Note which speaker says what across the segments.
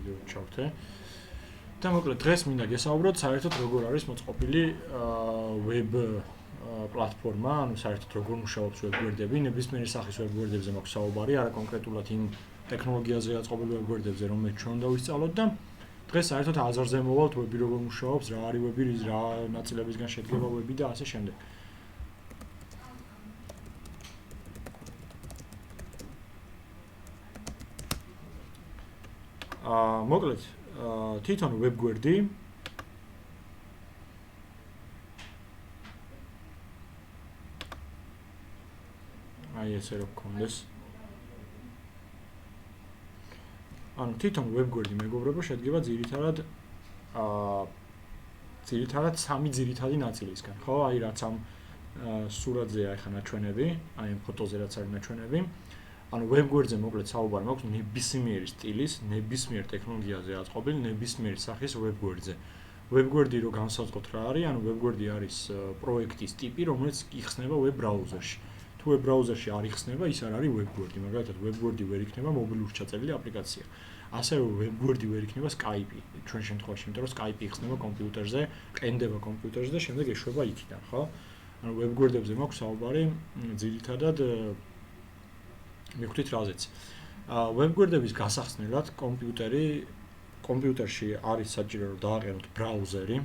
Speaker 1: ვიდეო ჩავთე. და მოკლედ დღეს მინდა გესაუბროთ საერთოდ როგორ არის მოწყობილი web პლატფორმა, ანუ საერთოდ როგორ მუშაობს web გვერდები, ნებისმიერი სახის web გვერდებზე მაქვს საუბარი, არა კონკრეტულად იმ ტექნოლოგიაზე აწყობილ web გვერდებზე, რომელიც ჩვენ უნდა ვისწავლოთ და დღეს საერთოდ აზარზე მოვალთ web-ი როგორ მუშაობს, რა არის web-ი, რა ნაწილებისგან შედგება web-ი და ასე შემდეგ. მოკლედ თვითონ web გვერდი აი ესე რო გქონდეს. ანუ თვითონ web გვერდი მეგობრებო შედგება ძირითადად სამი ძირითადი ნაწილისგან, ხო? აი რაც ამ სურათზეა ახლა ნაჩვენები, აი ამ ფოტოზე რაც არის ნაჩვენები. ანუ web გვერდზე მოკლედ საუბარი მაქვს ნებისმიერი სტილის, ნებისმიერ ტექნოლოგიაზე აწყობილ, ნებისმიერი სახის web გვერდზე. web გვერდი რო განსაზღვროთ რა არის, ანუ web გვერდი არის პროექტის ტიპი, რომელიც იხსნება web ბრაუზერში. თუ web ბრაუზერში არ იხსნება, ის არ არის web გვერდი. მაგალითად, web გვერდი ვერ იქნება მობილურ ჩაწერილი აპლიკაცია. ასევე web გვერდი ვერ იქნება Skype, ჩვენ შემთხვევაში, იმიტომ რომ Skype იხსნება კომპიუტერზე, ყენდება კომპიუტერზე და შემდეგ ეშვება იქიდან, ხო? ანუ web გვერდებზე მაქვს საუბარი ძირითადად მივხვდით რაზეც. web გვერდების გასახსნელად კომპიუტერში არის საჭირო რომ დააყენოთ ბრაუზერი.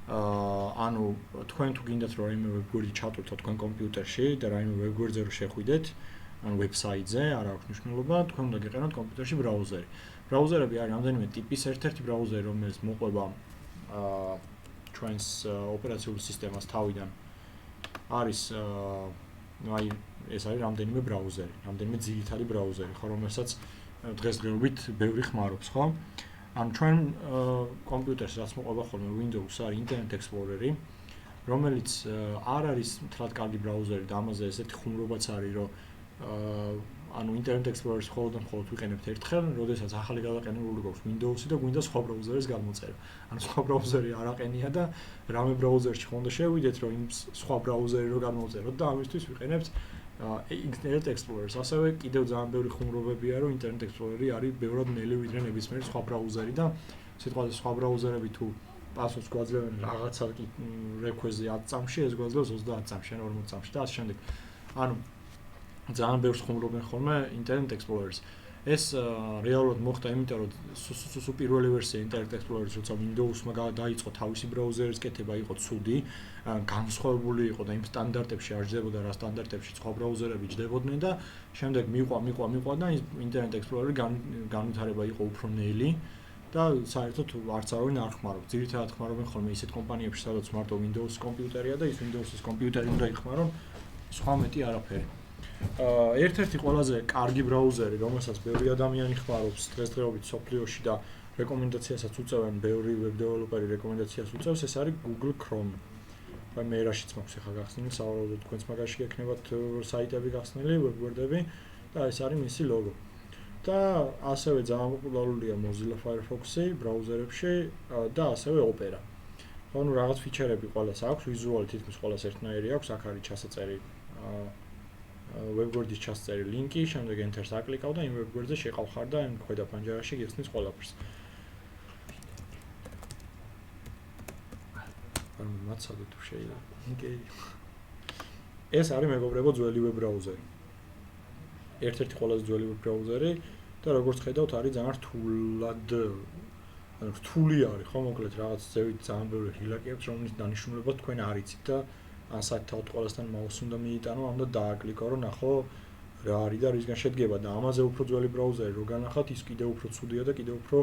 Speaker 1: ანუ თქვენ თუ გინდათ რომ რაიმე web გვერდი ჩატვირთოთ თქვენ კომპიუტერში და რაიმე web გვერდზე რო შეხვიდეთ, ანუ ვებსაიტზე, არ აქვს მნიშვნელობა, თქვენ უნდა გეყენოთ კომპიუტერში ბრაუზერი. ბრაუზერები არის რამდენიმე ტიპის, ერთ-ერთი ბრაუზერი, რომელიც მოყვება ჩვენს ოპერაციული სისტემას თავიდან არის აი ეს არის რამდენიმე ბრაუზერი, რამდენიმე ძირითადი ბრაუზერი, ხო, რომელსაც დღესდღეობით ბევრი ხმარობს, ხო? ანუ ჩვენ კომპიუტერს რაც მოყვება ხოლმე Windows არის Internet Explorer-ი, რომელიც არ არის თლად კარგი ბრაუზერი და ამაზე ესეთი ხუმრობაც არის, რომ ანუ Internet Explorer-ს მხოლოდ ვიყენებთ ერთხელ, როდესაც ახალი გადაყენებული გვაქვს Windows-ი და გვინდა სხვა ბრაუზერის გადმოწერა. ანუ სხვა ბრაუზერი არ აყენია და რამე ბრაუზერში ხონდა შევიდეთ, რომ იმ სხვა ბრაუზერი რო გადმოწეროთ და ამისთვის ვიყენებთ Internet Explorer-ს. ასევე კიდევ ძალიან ბევრი ხუმრობებია, რომ Internet Explorer-ი არის ბევრად ნელი ვიდრე ნებისმიერი სხვა ბრაუზერი და სიტყვაზე სხვა ბრაუზერები თუ პასუხს გვაძლევენ რაღაცა რეკვესტზე 10 წამში, ეს გვაძლევს 30 წამში, ან 40 წამში და ასე შემდეგ. ანუ ძალიან ბევრს ხუმრობენ ხოლმე Internet Explorer-ს. ეს რეალურად მოხდა, იმიტომ რომ სულ პირველი ვერსია Internet Explorer-ის, როცა Windows-მა დაიწყო თავისი ბრაუზერის კეთება, იყო ცუდი, განსხვავებული იყო და იმ სტანდარტებში არ ჯდებოდა, რა სტანდარტებში სხვა ბრაუზერები ჯდებოდნენ და შემდეგ მიყვა და Internet Explorer-ი განვითარება იყო უფრო ნელი და საერთოდ არც არავინ არ ხმარობს. ძირითადად ხმარობენ ხოლმე ისეთ კომპანიებში, სადაც მარტო Windows კომპიუტერია და ის Windows-ის კომპიუტერი უნდა იხმარონ, სხვა მეტი არაფერი. ერთ-ერთი ყველაზე კარგი ბრაუზერი, რომელსაც ბევრი ადამიანი ხმარობს დღესდღეობით სოფლიოში და რეკომენდაციასაც უწევენ, ბევრი web developer-ი რეკომენდაციას უწევს, ეს არის Google Chrome. აი მე რაშიც მაქვს ახლა გახსნილი, სავარაუდოდ თქვენს მაგაში გექნებათ საიტები გახსნილი, web გვერდები და ეს არის მისი ლოგო. და ასევე ძალიან პოპულარულია Mozilla Firefox-ი ბრაუზერებში და ასევე Opera. ანუ რაღაც ფიჩერები ყველას აქვს, ვიზუალი თითქმის ყველას ერთნაირი აქვს, აქ არის ჩასაწერი web გვერდის ჩასწერი ლინკი, შემდეგ enter-ს აკლიკავ და იმ web გვერდზე შეყავხარ და იმ ქვედა პანჯარაში გიხსნის ყველაფერს. ანუ მაცადე თუ შეიძლება. ოკეი. ეს არის მეგობრებო ძველი web ბრაუზერი. ერთ-ერთი ყველაზე ძველი web ბრაუზერი და როგორც ხედავთ არის ძალიან რთულად, ანუ რთული არის, ხო, მოკლედ რაღაც ზევით ძალიან ბევრი ღილაკი აქვს, რომლის დანიშნულება თქვენ არ იცით და ან საერთოდ ყველასთან მაუსს უნდა მიიტანო, ან უნდა დააკლიკო, რომ ნახო რა არის და რისგან შედგება და ამაზე უფრო ძველი ბრაუზერი რო განახათ, ის კიდევ უფრო ცუდია და კიდევ უფრო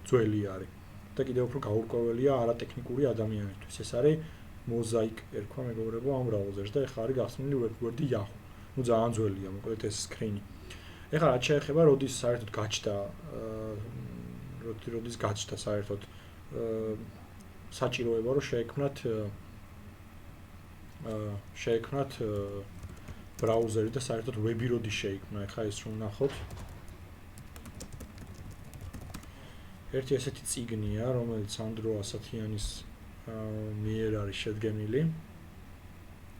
Speaker 1: ძველი არის. და კიდევ უფრო გაურკვეველია არატექნიკური ადამიანისთვის. ეს არის Mosaic ერქვა მეგობრებო ამ ბრაუზერს და ეხლა არის გახსნილი web გვერდი Yahoo. ნუ ძალიან ძველია, მოკლედ ეს სკრინი. ეხლა რაც შეეხება, როდის საერთოდ გაჩნდა საერთოდ საჭიროება, რომ შეექმნათ ბრაუზერი და საერთოდ web-ი როდის შეიქმნა. ეხლა ეს რომ ნახოთ. ერთი ესეთი წიგნია, რომელიც ანდრო ასათიანის მიერ არის შედგენილი.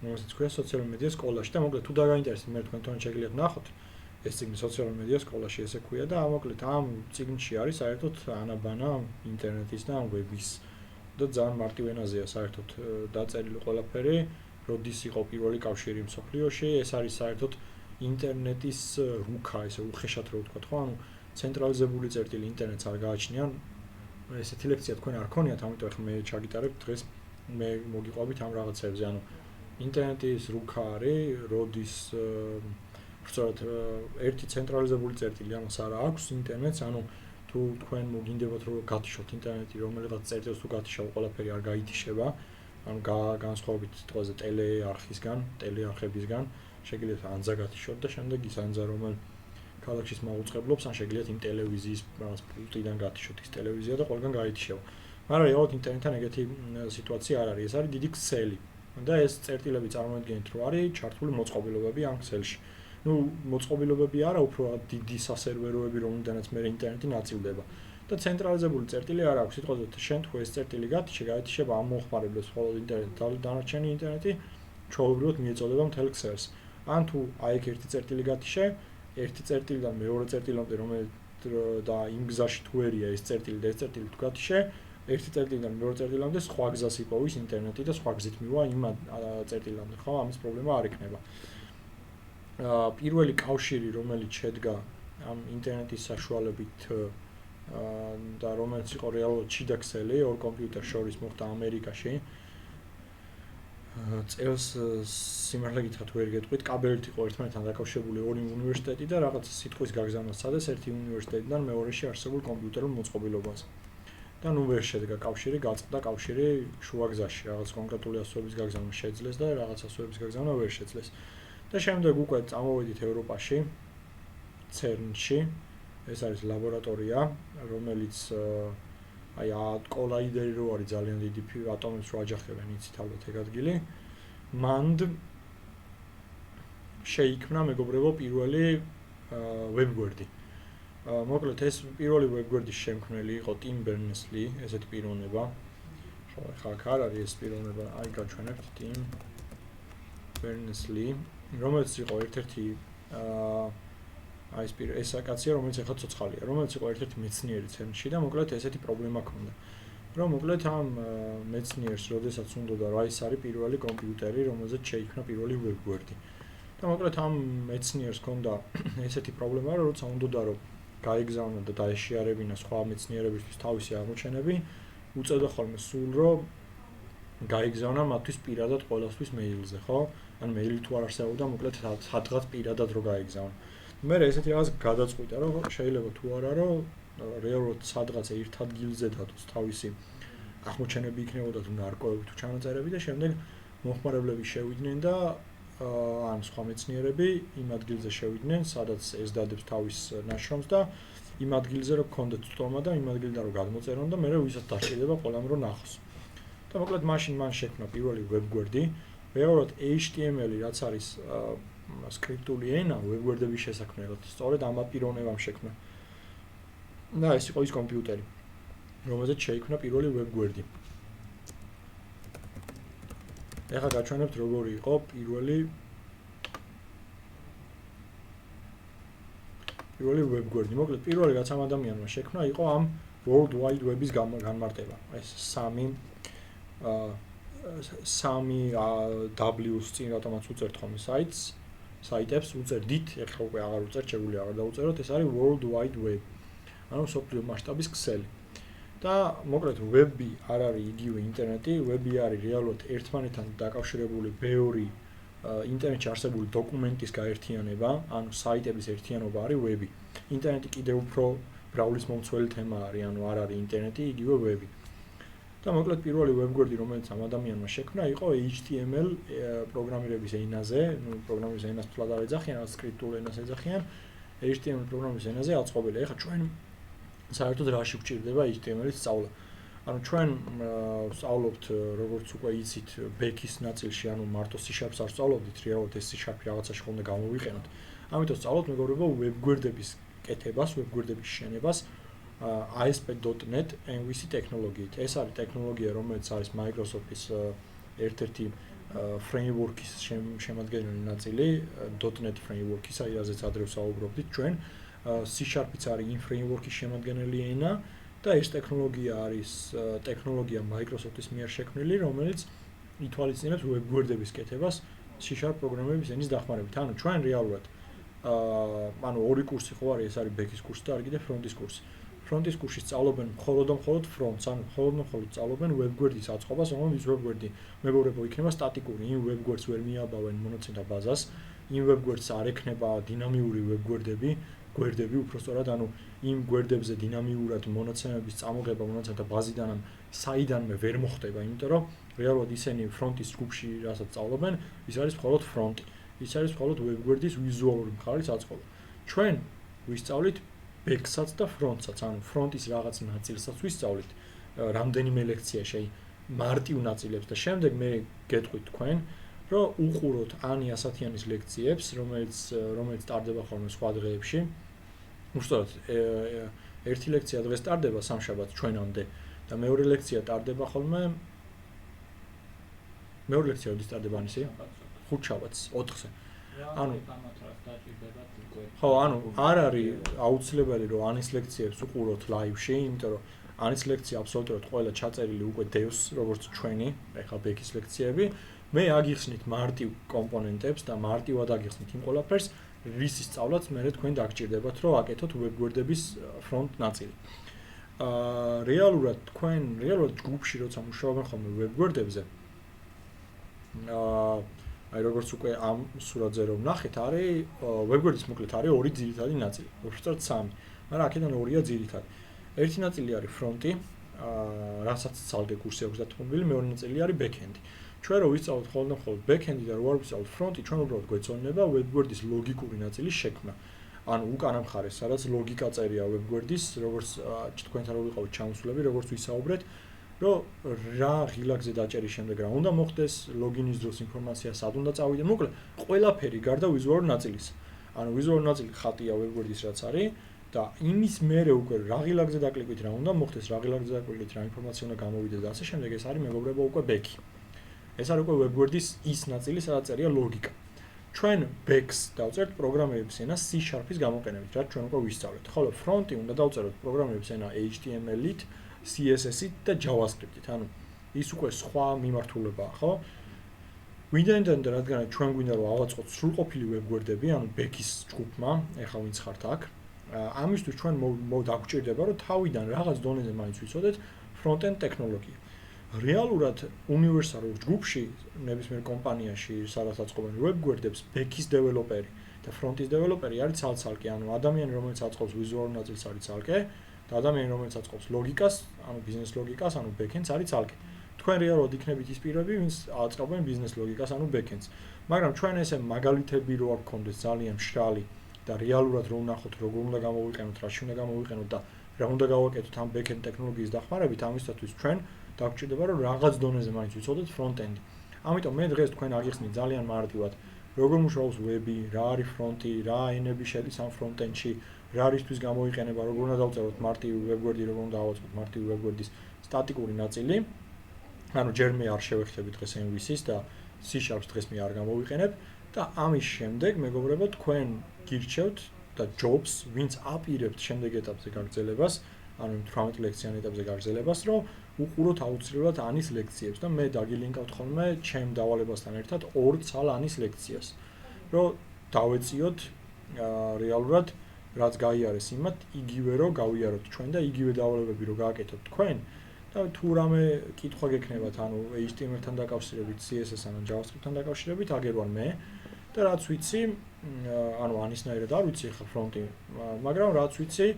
Speaker 1: რომელსაც ქვია სოციალური მედია სკოლაში და მოკლედ თუ დაგაინტერესებთ, მე თქვენ შეგიძლიათ ნახოთ. ეს წიგნი სოციალურ მედია სკოლაში ესე ქვია და მოკლედ ამ წიგნში არის საერთოდ ანაბანა ინტერნეტის და ვების და ძალიან მარტივ ენაზეა საერთოდ დაწერილი ყველაფერი, როდის იყო პირველი კავშირი მსოფლიოში, ეს არის საერთოდ ინტერნეტის რუქა, ესე უხეშად რო ვთქვა, ხო, ანუ ცენტრალიზებული წერტილი ინტერნეტს არ გააჩნიან. ესეთი ლექცია თქვენ არ ქონიათ, ამიტომ ახლა მე ჩაგიტარებ დღეს მე მოგიყვებით ამ რაღაცებზე, ანუ ინტერნეტის რუქა არის, როდის სწორედ ერთი ცენტრალიზებული წერტილი ამას არ აქვს ინტერნეტს, ანუ თუ თქვენ მოგინდებათ რომ გათიშოთ ინტერნეტი, რომელიღაც წერტილს თუ გათიშავ, ყველაფერი არ გაითიშება, ანუ განსხვავებით თვალზე ტელეარხებისგან, შეგიძლიათ ანძა გათიშოთ და შემდეგ ის ანძა რომელ ქალაქშიც მაუწყებლობს, ან შეგიძლიათ იმ ტელევიზიის რაღაც პულტიდან გათიშოთ ის ტელევიზია და ყველგან გაითიშება. მაგრამ რეალურად ინტერნეტთან ეგეთი სიტუაცია არ არის, ეს არის დიდი ქსელი. და ეს წერტილები წარმოადგენთ რომ არის ჩართული მოწყობილობები ამ ქსელში. ну მოწყობილობები არა, უფრო დიდი სასერვეროები, რომელთანაც მე ინტერნეტი ნაწილდება. და ცენტრალიზებული წერტილი არ აქვს, სიტყვაზე შენ თუ ეს წერტილი გაითიშება ამ მომხმარებლებს მხოლოდ ინტერნეტი, დანარჩენი ინტერნეტი ჩვეულებრივად მიეწოდება მთელ ქსელს. ან თუ აი ეგ ერთი წერტილი გათიშე, ერთი წერტილიდან მეორე წერტილამდე რომელიც და იმ გზაში თუ ერია ეს წერტილი და ეს წერტილი თუ გათიშე, ერთი წერტილიდან მეორე წერტილამდე სხვა გზას იპოვის ინტერნეტი და სხვა გზით მივა იმ წერტილამდე, ხო, ამის პრობლემა არ იქნება. პირველი კავშირი, რომელიც შედგა ამ ინტერნეტის საშუალებით და რომელიც იყო რეალურად შიდა ქსელი, ორ კომპიუტერს შორის მოხდა ამერიკაში. წელს სიმართლე გითხრათ ვერ გეტყვით, კაბელით იყო ერთმანეთთან დაკავშირებული ორი უნივერსიტეტი და რაღაც სიტყვის გაგზავნა სცადეს ერთი უნივერსიტეტიდან მეორეში არსებულ კომპიუტერულ მოწყობილობაზე. და ნუ ვერ შედგა კავშირი, გაწყდა კავშირი შუაგზაში, რაღაც კონკრეტული ასოების გაგზავნა შეძლეს და რაღაც ასოების გაგზავნა ვერ შეძლეს. და შემდეგ უკვე წამოვედით ევროპაში, CERN-ში, ეს არის ლაბორატორია, რომელიც აი კოლაიდერი რო არის ძალიან დიდი ატომებს რო აჯახებენ იცით ალბათ ეგ ადგილი. მანდ შეიქმნა მეგობრებო პირველი ვებგვერდი. მოკლედ ეს პირველი ვებგვერდის შემქმნელი იყო ტიმ ბერნეს-ლი, ესეთი პიროვნება. ხო, ახლა აქ არ არის ეს პიროვნება, აი გაჩვენებთ ტიმ ბერნეს-ლი, რომელიც იყო ერთ-ერთი ეს კაცია, რომელიც ახლა ცოცხალია, რომელიც იყო ერთ-ერთი მეცნიერი CERN-ში და მოკლედ ესეთი პრობლემა ჰქონდა. რომ მოკლედ ამ მეცნიერს, როდესაც უნდა რა ის არის პირველი კომპიუტერი, რომელზეც შეიქმნა პირველი ვებგვერდი. და მოკლედ ამ მეცნიერს ჰქონდა ესეთი პრობლემა, რომ როცა უნდა რომ გაეგზავნა და დაეშიარებინა სხვა მეცნიერებისთვის თავისი აღმოჩენები, უწევდა ხოლმე სულ რომ გაეგზავნა მათთვის პირადად ყველასთვის მეილზე, ხო? ან მეილი თუ არ არსებობდა, მოკლედ სადღაც პირადად რო გაეგზავნა. მე ესეთი რაღაც გადაწყვიტა, რომ შეიძლება თუ არა, რომ რეალურად სადღაც ერთ ადგილზე დადოს თავისი აღმოჩენები იქნებოდა თუ ნარკვევები თუ ჩანაწერები და შემდეგ მომხმარებლები შევიდნენ და ან სხვა მეცნიერები იმ ადგილზე შევიდნენ, სადაც ეს დადებს თავის ნაშრომს და იმ ადგილზე რო გქონდეთ სტომა და იმ ადგილიდან რო გადმოწერონ და მე ვისაც დასჭირდება ყველამ რო ნახოს. და მოკლედ მაშინ მან შექმნა პირველი ვებგვერდი, რეალურად HTML-ი რაც არის სკრიპტული ენა ვებგვერდების შესაქმნელად, სწორედ ამ პიროვნებამ შექმნა. და ეს იყო ის კომპიუტერი, რომელზეც შეიქმნა პირველი ვებგვერდი. ეხლა გაჩვენებთ როგორი იყო პირველი ვებგვერდი. მოკლედ პირველი რაც ამ ადამიანმა შექმნა იყო ამ World Wide Web-ის განმარტება. ეს სამი W-ს წინ რატომაც უწერთ ხოლმე საიტებს უწერდით, ეხლა უკვე აღარ უწერთ, შეგვიძლია აღარ დაუწეროთ, ეს არის World Wide Web. ანუ მსოფლიო მასშტაბის ქსელი. და მოკლედ ვები არ არის იგივე ინტერნეტი, ვები არის რეალურად ერთმანეთთან დაკავშირებული ბევრი ინტერნეტში არსებული დოკუმენტის გაერთიანება, ანუ საიტების ერთიანობა არის ვები. ინტერნეტი კიდევ უფრო ბრაულის მომცველი თემა არის, ანუ არ არის ინტერნეტი, იგივე ვები. და მოკლედ პირველი ვებგვერდი, რომელიც ამ ადამიანმა შექმნა, იყო HTML პროგრამირების ენაზე, ну პროგრამირების ენას თლად არ ეძახიან, რაღაც სკრიპტულ ენას ეძახიან, HTML პროგრამირების ენაზე აწყობილი. ეხლა ჩვენ საერთოდ რაში გვჭირდება HTML-ის სწავლა. ანუ ჩვენ ვსწავლობთ, როგორც უკვე იცით, back-ის ნაწილში, ანუ მარტო C# არ ვსწავლობდით, რეალურად ეს C# რაღაცაში ხომ უნდა გამოვიყენოთ. ამიტომ ვსწავლობთ მეგობრებო ვებგვერდების კეთებას, ვებგვერდების შენებას ASP.NET MVC ტექნოლოგიით. ეს არის ტექნოლოგია, რომელიც არის Microsoft-ის ერთ-ერთი framework-ის შემადგენელი ნაწილი, .NET framework-ის, აი რაზეც ადრე ვსაუბრობდით ჩვენ, C#-იც არის იმ framework-ის შემადგენელი ენა და ეს ტექნოლოგია არის ტექნოლოგია Microsoft-ის მიერ შექმნილი, რომელიც ითვალისწინებს web გვერდების კეთებას C# პროგრამების ენის დახმარებით. ანუ ჩვენ რეალურად ანუ ორი კურსი ხო არის, ეს არის back-ის კურსი და არის კიდე front-ის კურსი. Front-ის კურსში სწავლობენ მხოლოდ front-ს, ანუ მხოლოდ სწავლობენ web გვერდის აწყობას, რომელიც web გვერდი მეგობრებო იქნება სტატიკური, იმ web გვერდს ვერ მიაბავენ მონაცემთა ბაზას, იმ web გვერდს არ ექნება დინამიური web გვერდები უпростоრად, ანუ იმ გვერდებზე დინამიურად მონაცემების წამოღება მონაცემთა ბაზიდან საიდანმე ვერ მოხდება, იმიტომ რომ რეალურად ისინი front-ის ჯგუფში რასაც სწავლობენ, ის არის მხოლოდ front-ი. ის არის მხოლოდ web გვერდის ვიზუალური მხარის აწყობა. ჩვენ ვისწავლით back-საც და front-საც, ანუ front-ის რაღაც ნაწილსაც ვისწავლით რამდენიმე ლექციაში, მარტივ ნაწილებს და შემდეგ მე გეტყვით თქვენ, რომ უყუროთ ანი ასათიანის ლექციებს, რომელიც ტარდება ხოლმე სხვა დღეებში. უშუალოდ ერთი ლექცია დღეს ტარდება სამშაბათს ჩვენამდე და მეორე ლექცია ტარდება ხოლმე მეორე ლექცია როდის ტარდება ანისი? ხუთშაბათს 4-ზე. ანუ ხო, ანუ არ არის აუცილებელი რომ ანის ლექციებს უყუროთ ლაივში, იმიტომ რომ ანის ლექცია აბსოლუტურად ყველა ჩაწერილი უკვე დევს, როგორც ჩვენი, ეხლა ბექის ლექციები. მე აგიხსნით მარტივ კომპონენტებს და მარტივად აგიხსნით იმ ყველაფერს, რისის სწავლაც მე თქვენ დაგჭირდებათ, რომ აკეთოთ web გვერდების front ნაწილი. რეალურად ჯგუფში როცა მუშაობენ ხოლმე web გვერდებზე, აი როგორც უკვე ამ სურათზე რომ ნახეთ, არის web გვერდის მოკლედ არის ორი ძირითადი ნაწილი, უბრალოდ სამი, მაგრამ აქედან ორია ძირითადი. ერთი ნაწილი არის front-ი, რასაც ცალკე კურსი აქვს დათმობილი, მეორე ნაწილი არის back-end-ი. ჩვენ რო ვისწავლოთ მხოლოდ back-end-ი და რო არ ვისწავლოთ front-ი, ჩვენ უბრალოდ გვეწონება web გვერდის ლოგიკური ნაწილის შექმნა. ანუ უკანა მხარეს, სადაც ლოგიკა წერია web გვერდის, როგორც თქვენთან რო ვიყავით ჩამოსულები, როგორც ვისაუბრეთ, რომ რა ღილაკზე დაჭერის შემდეგ რა უნდა მოხდეს, ლოგინის დროს ინფორმაცია სად უნდა წავიდე, მოკლედ ყველაფერი გარდა ვიზუალური ნაწილის. ანუ ვიზუალური ნაწილი ხატია web გვერდის რაც არის და იმის მერე უკვე რა ღილაკზე დაკლიკვით რა უნდა მოხდეს, რა ღილაკზე დაკლიკვით რა ინფორმაცია უნდა გამოვიდეს და ასე შემდეგ, ეს არის მეგობრებო უკვე back-ი. ეს არის უკვე web გვერდის ის ნაწილი, სადაც წერია ლოგიკა. ჩვენ back-ს დავწერთ პროგრამირების ენა C#-ის გამოყენებით, რაც ჩვენ უკვე ვისწავლეთ. ხოლო front-ი უნდა დავწეროთ პროგრამირების ენა HTML-ით, CSS-ით და JavaScript-ით. ანუ ის უკვე სხვა მიმართულებაა, ხო? ვინდა რადგან ჩვენ გვინდა რომ ავაწყოთ სრულყოფილი web გვერდები, ანუ back-ის ჯგუფმა, ეხლა ვინც ხართ აქ, ამისთვის ჩვენ დაგვჭირდება რომ თავიდან რაღაც დონეზე მაინც ვიცოდეთ front-end ტექნოლოგია. რეალურად უნივერსალურ ჯგუფში, ნებისმიერ კომპანიაში, სადაც აწყობენ web გვერდებს, back-ის დეველოპერი და front-ის დეველოპერი არის ცალ-ცალკე, ანუ ადამიანი, რომელიც აწყობს ვიზუალურ ნაწილს არის ცალკე და ადამიანი, რომელიც აწყობს ლოგიკას, ანუ ბიზნეს ლოგიკას, ანუ back-ends არის ცალკე. თქვენ რეალურად იქნებით ის პირები, ვინც აწყობენ ბიზნეს ლოგიკას, ანუ back-ends. მაგრამ ჩვენ ესე მაგალითები რო არ გქონდეს ძალიან მშრალი და რეალურად რო ვნახოთ, როგორ უნდა გამოვიყენოთ, რაში უნდა გამოვიყენოთ და რა უნდა გავაკეთოთ ამ back-end ტექნოლოგიის დახმარებით, ამისათვის ჩვენ დაგვჭირდება რომ რაღაც დონეზე მაინც ვიცოდეთ front-end-ი. ამიტომ მე დღეს თქვენ აგიხსნით ძალიან მარტივად, როგორ მუშაობს web-ი, რა არის front-ი, რა ენები შედის ამ front-end-ში, რა რისთვის გამოიყენება, როგორ უნდა დავწეროთ მარტივი web გვერდი, როგორ უნდა ავაწყოთ მარტივი web გვერდის სტატიკური ნაწილი. ანუ ჯერ მე არ შევეხთები დღეს MVC-ს და C# დღეს მე არ გამოვიყენებ და ამის შემდეგ მეგობრებო თქვენ გირჩევთ და jobs, ვინც აპირებთ შემდეგ ეტაპზე გაგრძელებას, ანუ 18 ლექციან ეტაპზე გაგრძელებას, რომ უყუროთ აუცილებლად ანის ლექციებს და მე დაგილინკავთ ხოლმე ჩემ დავალებასთან ერთად 2 ცალ ანის ლექციას, რომ დავეციოთ რეალურად რაც გაიარეს იმათ, იგივე რომ გავიაროთ ჩვენ და იგივე დავალებები რომ გააკეთოთ თქვენ და თუ რამე კითხვა გექნებათ, ანუ HTML-თან დაკავშირებით, CSS-ან ან JavaScript-თან დაკავშირებით, აგერვან მე და რაც ვიცი, ანუ ანისნაირად არ ვიცი ხა front-ი, მაგრამ რაც ვიცი,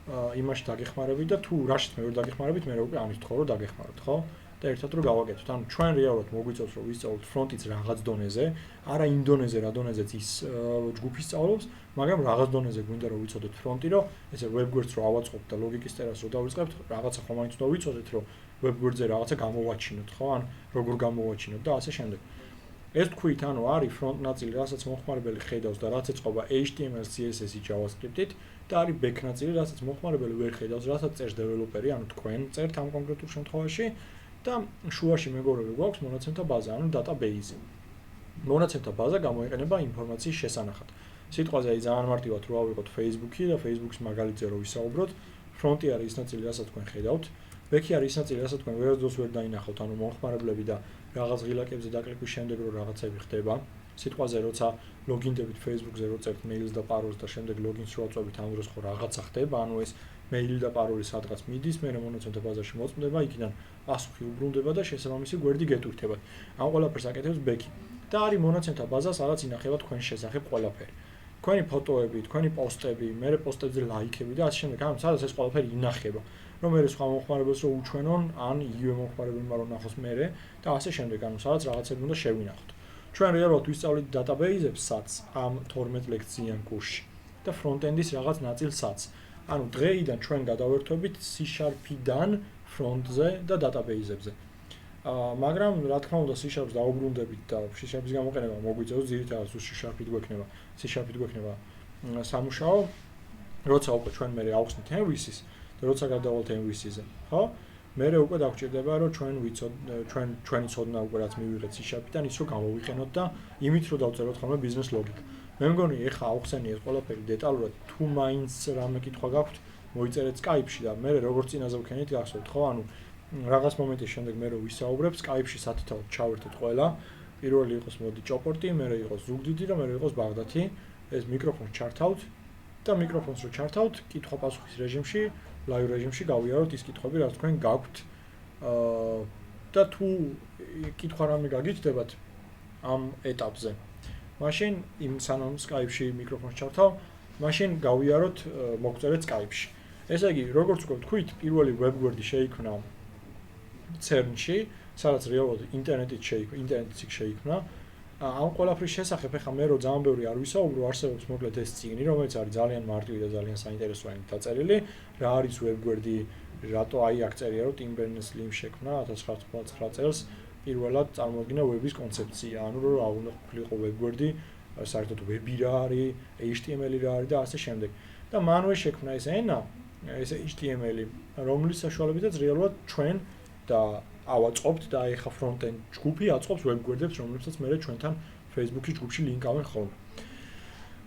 Speaker 1: იმაში დაგეხმარებით და თუ რაშიც მე ვერ დაგეხმარებით, მე უკვე ამის თქო რომ დაგეხმაროთ, ხო? და ერთად რომ გავაკეთოთ. ანუ ჩვენ რეალურად მოგვიწევს რომ ვისწავლოთ front-იც რაღაც დონეზე, არა იმ დონეზე, რა დონეზეც ის ჯგუფი სწავლობს, მაგრამ რაღაც დონეზე გვინდა რომ ვიცოდეთ front-ი, რომ ესე web გვერდს რო ავაწყობთ და ლოგიკის წერას რო დავიწყებთ, რაღაცა ხომ მაინც უნდა ვიცოდეთ, რომ web გვერდზე რაღაცა გამოვაჩინოთ, ხო? ან როგორ გამოვაჩინოთ და ასე შემდეგ. ეს თქვით, ანუ არის front ნაწილი, რასაც მოხმარებელი ხედავს და რაც ეწყობა HTML, CSS-ი, JavaScript-ით და არის back ნაწილი, რასაც მოხმარებელი ვერ ხედავს, რასაც წერს დეველოპერი, ანუ თქვენ წერთ ამ კონკრეტულ შემთხვევაში. და შუაში მეგობრები გვაქვს მონაცემთა ბაზა, ანუ database. მონაცემთა ბაზა გამოიყენება ინფორმაციის შესანახად. სიტყვაზე აი ძალიან მარტივად რო ავიღოთ Facebook-ი და Facebook-ის მაგალითზე რო ვისაუბროთ, ფრონტი არის ის ნაწილი, რასაც თქვენ ხედავთ. ბექი არის ის ნაწილი, რასაც თქვენ ვერასდროს ვერ დაინახავთ, ანუ მომხმარებლები და რაღაც ღილაკებზე დაკლიკის შემდეგ რო რაღაცები ხდება. სიტყვაზე როცა ლოგინდებით Facebook-ზე რო წერთ მეილს და პაროლს და შემდეგ ლოგინს რო აწვევით, ამ დროს ხო რაღაცა ხდება, ანუ ეს მეილი და პაროლი სადღაც მიდის, მე მონაცემთა ბაზაში მოწმდება, იქიდან პასუხი უბრუნდება და შესაბამისი გვერდი გეტვირთებათ. ამ ყველაფერს აკეთებს ბექი. და არის მონაცემთა ბაზა, სადაც ინახება თქვენ შესახებ ყველაფერი. თქვენი ფოტოები, თქვენი პოსტები, მე პოსტებზე ლაიქები და ასე შემდეგ, ანუ სადაც ეს ყველაფერი ინახება. რომ მე სხვა მომხმარებელს რო უჩვენონ, ან იგივე მომხმარებელმა რო ნახოს მე და ასე შემდეგ, ანუ სადაც რაღაცები უნდა შევინახოთ. ჩვენ რეალურად ვისწავლით database-ებსაც ამ 12 ლექციან კურსში და front-end-ის რაღაც ნაწილსაც. ანუ დღეიდან ჩვენ გადავერთვებით C#-დან front-ზე და database-ებზე. მაგრამ რა თქმა უნდა C# დაუბრუნდებით და C# გამოყენება მოგვიწევს ძირითადად C# გვექნება, C# გვექნება სამუშაო, როცა უკვე ჩვენ მე ავხსნით MVC-ს და როცა გადავალთ MVC-ზე, ხო? მე უკვე დაგჭირდება რომ ჩვენ ვიცოდეთ ჩვენი ცოდნა უკვე რაც მივიღეთ C#-დან ის რომ გამოვიყენოთ და იმით რომ დავწეროთ ხოლმე ბიზნეს ლოგიკა. მე მგონი ეხა ავხსენი ეს ყველაფერი დეტალურად თუ მაინც რამე კითხვა გაქვთ, მოიწერეთ Skype-ში და მე როგორც წინაზე ვქენით გახსოვთ, ხო? ანუ რაღაც მომენტის შემდეგ მე რო ვისაუბრებ Skype-ში სათითაოდ ჩავერთეთ ყველა. პირველი იყოს მოდი ჭოპორტი, მერე იყოს ზუგდიდი და მერე იყოს ბაღდათი. ეს მიკროფონს ჩართავთ და მიკროფონს რო ჩართავთ, კითხვა-პასუხის რეჟიმში, ლაივ რეჟიმში გავიაროთ ის კითხვები, რაც თქვენ გაქვთ. და თუ კითხვა რამე გაგიჩნდებათ ამ ეტაპზე, მაშინ იმ სანამ Skype-ში მიკროფონს ჩართავ, მაშინ გავიაროთ მოგწერეთ Skype-ში. ესე იგი, როგორც უკვე ვთქვით, პირველი ვებგვერდი შეიქმნა CERN-ში, სადაც რეალურად ინტერნეტიც შეიქმნა. ამ ყველაფრის შესახებ ახლა მე რო ძალიან ბევრი არ ვისაუბრო, არსებობს მოკლედ ეს წიგნი, რომელიც არის ძალიან მარტივი და ძალიან საინტერესოა დაწერილი. რა არის ვებგვერდი, რატო აი აქ წერია რომ Tim Berners-Lee შექმნა 1999 წელს პირველად წარმოადგინა ვების კონცეფცია, ანუ რომ რა უნდა ყოფილიყო ვებგვერდი, საერთოდ ვები რა არის, HTML რა არის და ასე შემდეგ. და მანვე შექმნა ეს ენა, ეს HTML, რომლის საშუალებითაც რეალურად ჩვენ და ავაწყობთ და ეხა front-end ჯგუფი აწყობს ვებგვერდებს, რომლებსაც მე ჩვენთან Facebook-ის ჯგუფში ლინკავენ ხოლმე.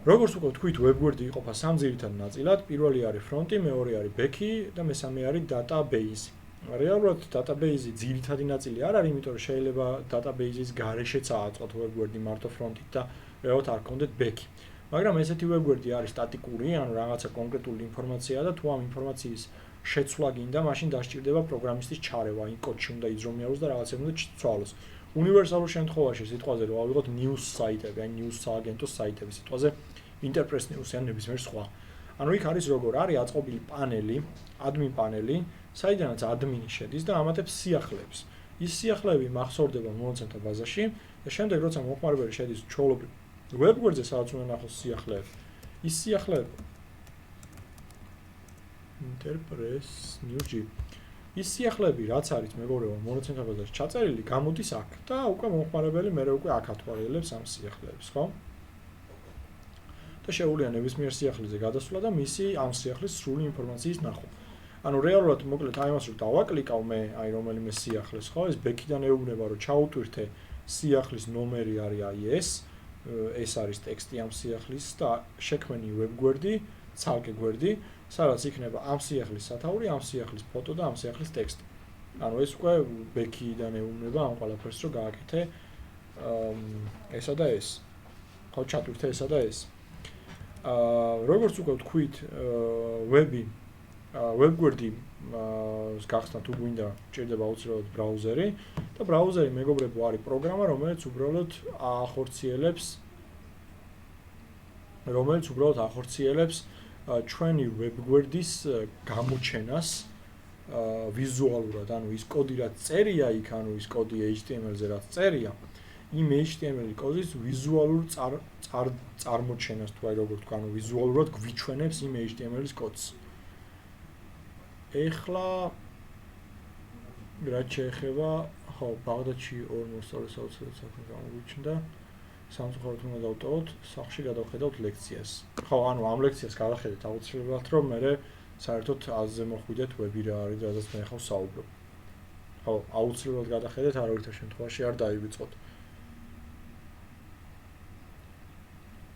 Speaker 1: როგორც უკვე ვთქვით, ვებგვერდი იყოფა სამ ძირითად ნაწილად. პირველი არის front-ი, მეორე არის back-ი და მესამე არის database. რეალურად database-ი ძირითადი ნაწილი არ არის, იმიტომ რომ შეიძლება database-ის გარეშეც აწყოთ ვებგვერდი მარტო front-ით და რეალურად არ გქონდეთ back-ი. მაგრამ ესეთი ვებგვერდი არის სტატიკური, ანუ რაღაცა კონკრეტული ინფორმაციაა და თუ ამ ინფორმაციის შეცვლა გინდა, მაშინ დასჭირდება პროგრამისტის ჩარევა, იმ კოდში უნდა იძრომიაროს და რაღაცები უნდა ცვალოს. უნივერსალურ შემთხვევაში სიტყვაზე რო ავიღოთ news საიტები, ან news სააგენტოს საიტები, სიტყვაზე Interpress News ან ნებისმიერ სხვა. ანუ იქ არის როგორ არის აწყობილი პანელი, admin პანელი, საიდანაც admin-ი შედის და ამატებს სიახლეებს. ის სიახლეები მახსოვდება მონაცემთა ბაზაში და შემდეგ როცა მომხმარებელი შედის ჩვეულებრივ ვებგვერდზე, სადაც უნდა ნახოს სიახლეები, ის სიახლეები Interpress News. ის სიახლეები რაც არის მეგობრებო მონაცემთა ბაზაში ჩაწერილი, გამოდის აქ და უკვე მომხმარებელი მე უკვე აქ ათვალიერებს ამ სიახლეებს, ხო? და შეუძლია ნებისმიერ სიახლეზე გადასვლა და მისი ამ სიახლის სრული ინფორმაციის ნახვა. ანუ რეალურად მოკლედ აი მას რომ დავაკლიკავ მე აი რომელიმე სიახლეს, ხო? ეს ბექიდან ეუბნება რომ ჩაუტვირთე სიახლის ნომერი არის აი ეს არის ტექსტი ამ სიახლის და შექმენი ვებგვერდი, ცალკე გვერდი, სადაც იქნება ამ სიახლის სათაური, ამ სიახლის ფოტო და ამ სიახლის ტექსტი. ანუ ეს უკვე ბექიდან ეუბნება ამ ყველაფერს რომ გააკეთე ესა და ეს. ხო, ჩატვირთე ესა და ეს. როგორც უკვე ვთქვით, ვებგვერდი გახსნა თუ გვინდა ჭირდება აუცილებლად ბრაუზერი და ბრაუზერი მეგობრებო არის პროგრამა, რომელიც უბრალოდ ახორციელებს ჩვენი ვებგვერდის გამოჩენას ვიზუალურად, ანუ ის კოდი რაც წერია იქ, ანუ ის კოდი HTML-ზე რაც წერია, იმ HTML კოდის ვიზუალურ წარმოჩენას თუ აი როგორ თქვა, ანუ ვიზუალურად გვიჩვენებს იმ HTML-ის კოდს. ეხლა რაც შეეხება, ხო, ბაღდათში ორ მოსწავლეს აუცილებლად საქმე გამოგვიჩნდა. სამწუხაროდ უნდა დავტოვოთ, სახლში გადავხედავთ ლექციას. ხო, ანუ ამ ლექციას გადახედეთ აუცილებლად, რომ მე საერთოდ აზზე მოხვიდეთ ვები რა არის, რადგან მე ახლა ვსაუბრობ. ხო, აუცილებლად გადახედეთ, არავითარ შემთხვევაში არ დაივიწყოთ.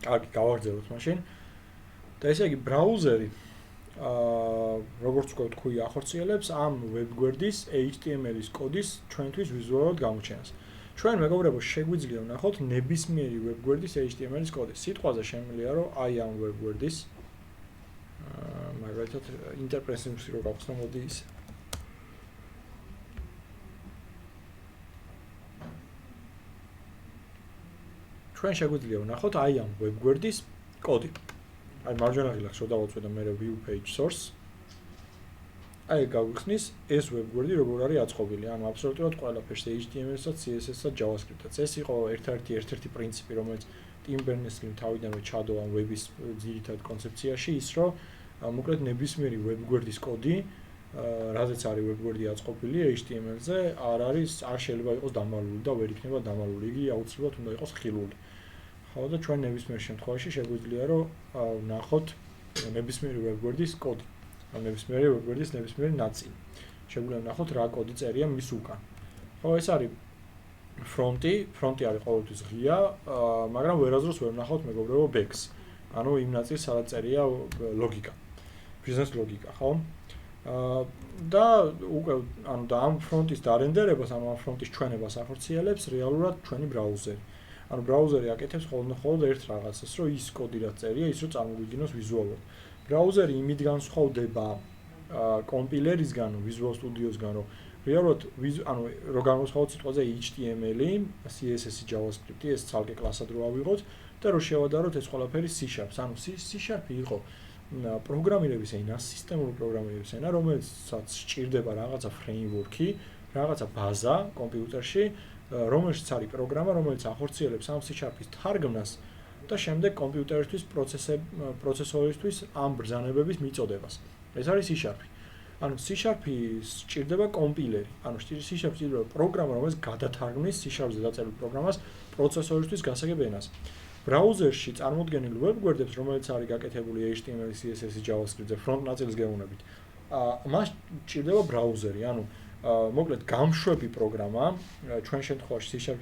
Speaker 1: კარგი, გავაგრძელოთ მაშინ. და ესე იგი, ბრაუზერი როგორც თქვი, ახორციელებს ამ ვებგვერდის HTML-ის კოდის ჩვენთვის ვიზუალურად გამოჩენას. ჩვენ მეგობრებო, შეგვიძლია ვნახოთ ნებისმიერი ვებგვერდის HTML-ის კოდი. სიტყვაზე შემიძლია, რომ აი ამ ვებგვერდის მაგალითად ინტერპრესიმსი რო გავხსნა, მოდი ის. ჩვენ შეგვიძლია ვნახოთ აი ამ ვებგვერდის კოდი. აი მარჯვენა ღილაკს რო დავუწვევ და მე view page source. აი გავიხსნის ეს ვებგვერდი როგორ არის აწყობილი. ანუ აბსოლუტურად ყველაფერს HTML-საც, CSS-საც, JavaScript-საც. ეს იყო ერთ-ერთი პრინციპი, რომელიც Tim Berners-ი თავიდანვე ჩადო ამ ვების ძირითად კონცეფციაში, ის რომ მოკლედ ნებისმიერი ვებგვერდის კოდი, რადგან არის ვებგვერდი აწყობილი HTML-ზე, არ შეიძლება იყოს დამალული და ვერ იქნება დამალული. იგი აუცილებლად უნდა იყოს ხილული. ხო და ჩვენ ნებისმიერ შემთხვევაში შეგვიძლია რომ ვნახოთ ნებისმიერი ვებგვერდის კოდი. ან ნებისმიერი ვებგვერდის ნებისმიერი ნაწილი. შეგვიძლია ვნახოთ რა კოდი წერია მის უკან. ხო, ეს არის ფრონტი არის ყოველთვის ღია, მაგრამ ვერასდროს ვერ ვნახავთ მეგობრებო ბექს. ანუ იმ ნაწილს სადაც წერია ლოგიკა. ბიზნეს ლოგიკა, ხო? და უკვე და ამ ფრონტის დარენდერებას, ამ ფრონტის ჩვენებას ახორციელებს რეალურად ჩვენი ბრაუზერი. ანუ ბრაუზერი აკეთებს მხოლოდ ერთ რაღაცას, რომ ის კოდი რაც წერია, ის რომ წარმოგვიდგინოს ვიზუალურად. ბრაუზერი იმით განსხვავდება კომპილერისგან, Visual Studio-სგან, რომ რეალურად რო განსხვავოთ სიტყვაზე HTML, CSS, JavaScript, ეს ცალკე კლასად რო ავიღოთ და რო შევადაროთ ეს ყველაფერი C#. ანუ C# იყო პროგრამირების ენა, სისტემური პროგრამირების ენა, რომელსაც სჭირდება რაღაცა framework-ი, რაღაცა ბაზა კომპიუტერში, რომელშიც არის პროგრამა, რომელიც ახორციელებს ამ C#-ის თარგმნას და შემდეგ კომპიუტერისთვის პროცესორისთვის ამ ბრძანებების მიწოდებას. ეს არის C#. ანუ C#-ის სჭირდება კომპილერი. ანუ C#-ის სჭირდება პროგრამა, რომელიც გადათარგმნის C#-ზე დაწერილ პროგრამას პროცესორისთვის გასაგებ ენაზე. ბრაუზერში წარმოდგენილ ვებგვერდებს, რომელიც არის გაკეთებული HTML, CSS, JavaScript-ზე ფრონტ ნაწილის გეუბნებით, მას სჭირდება ბრაუზერი. ანუ მოკლედ გამშვები პროგრამა, ჩვენ შემთხვევაში C#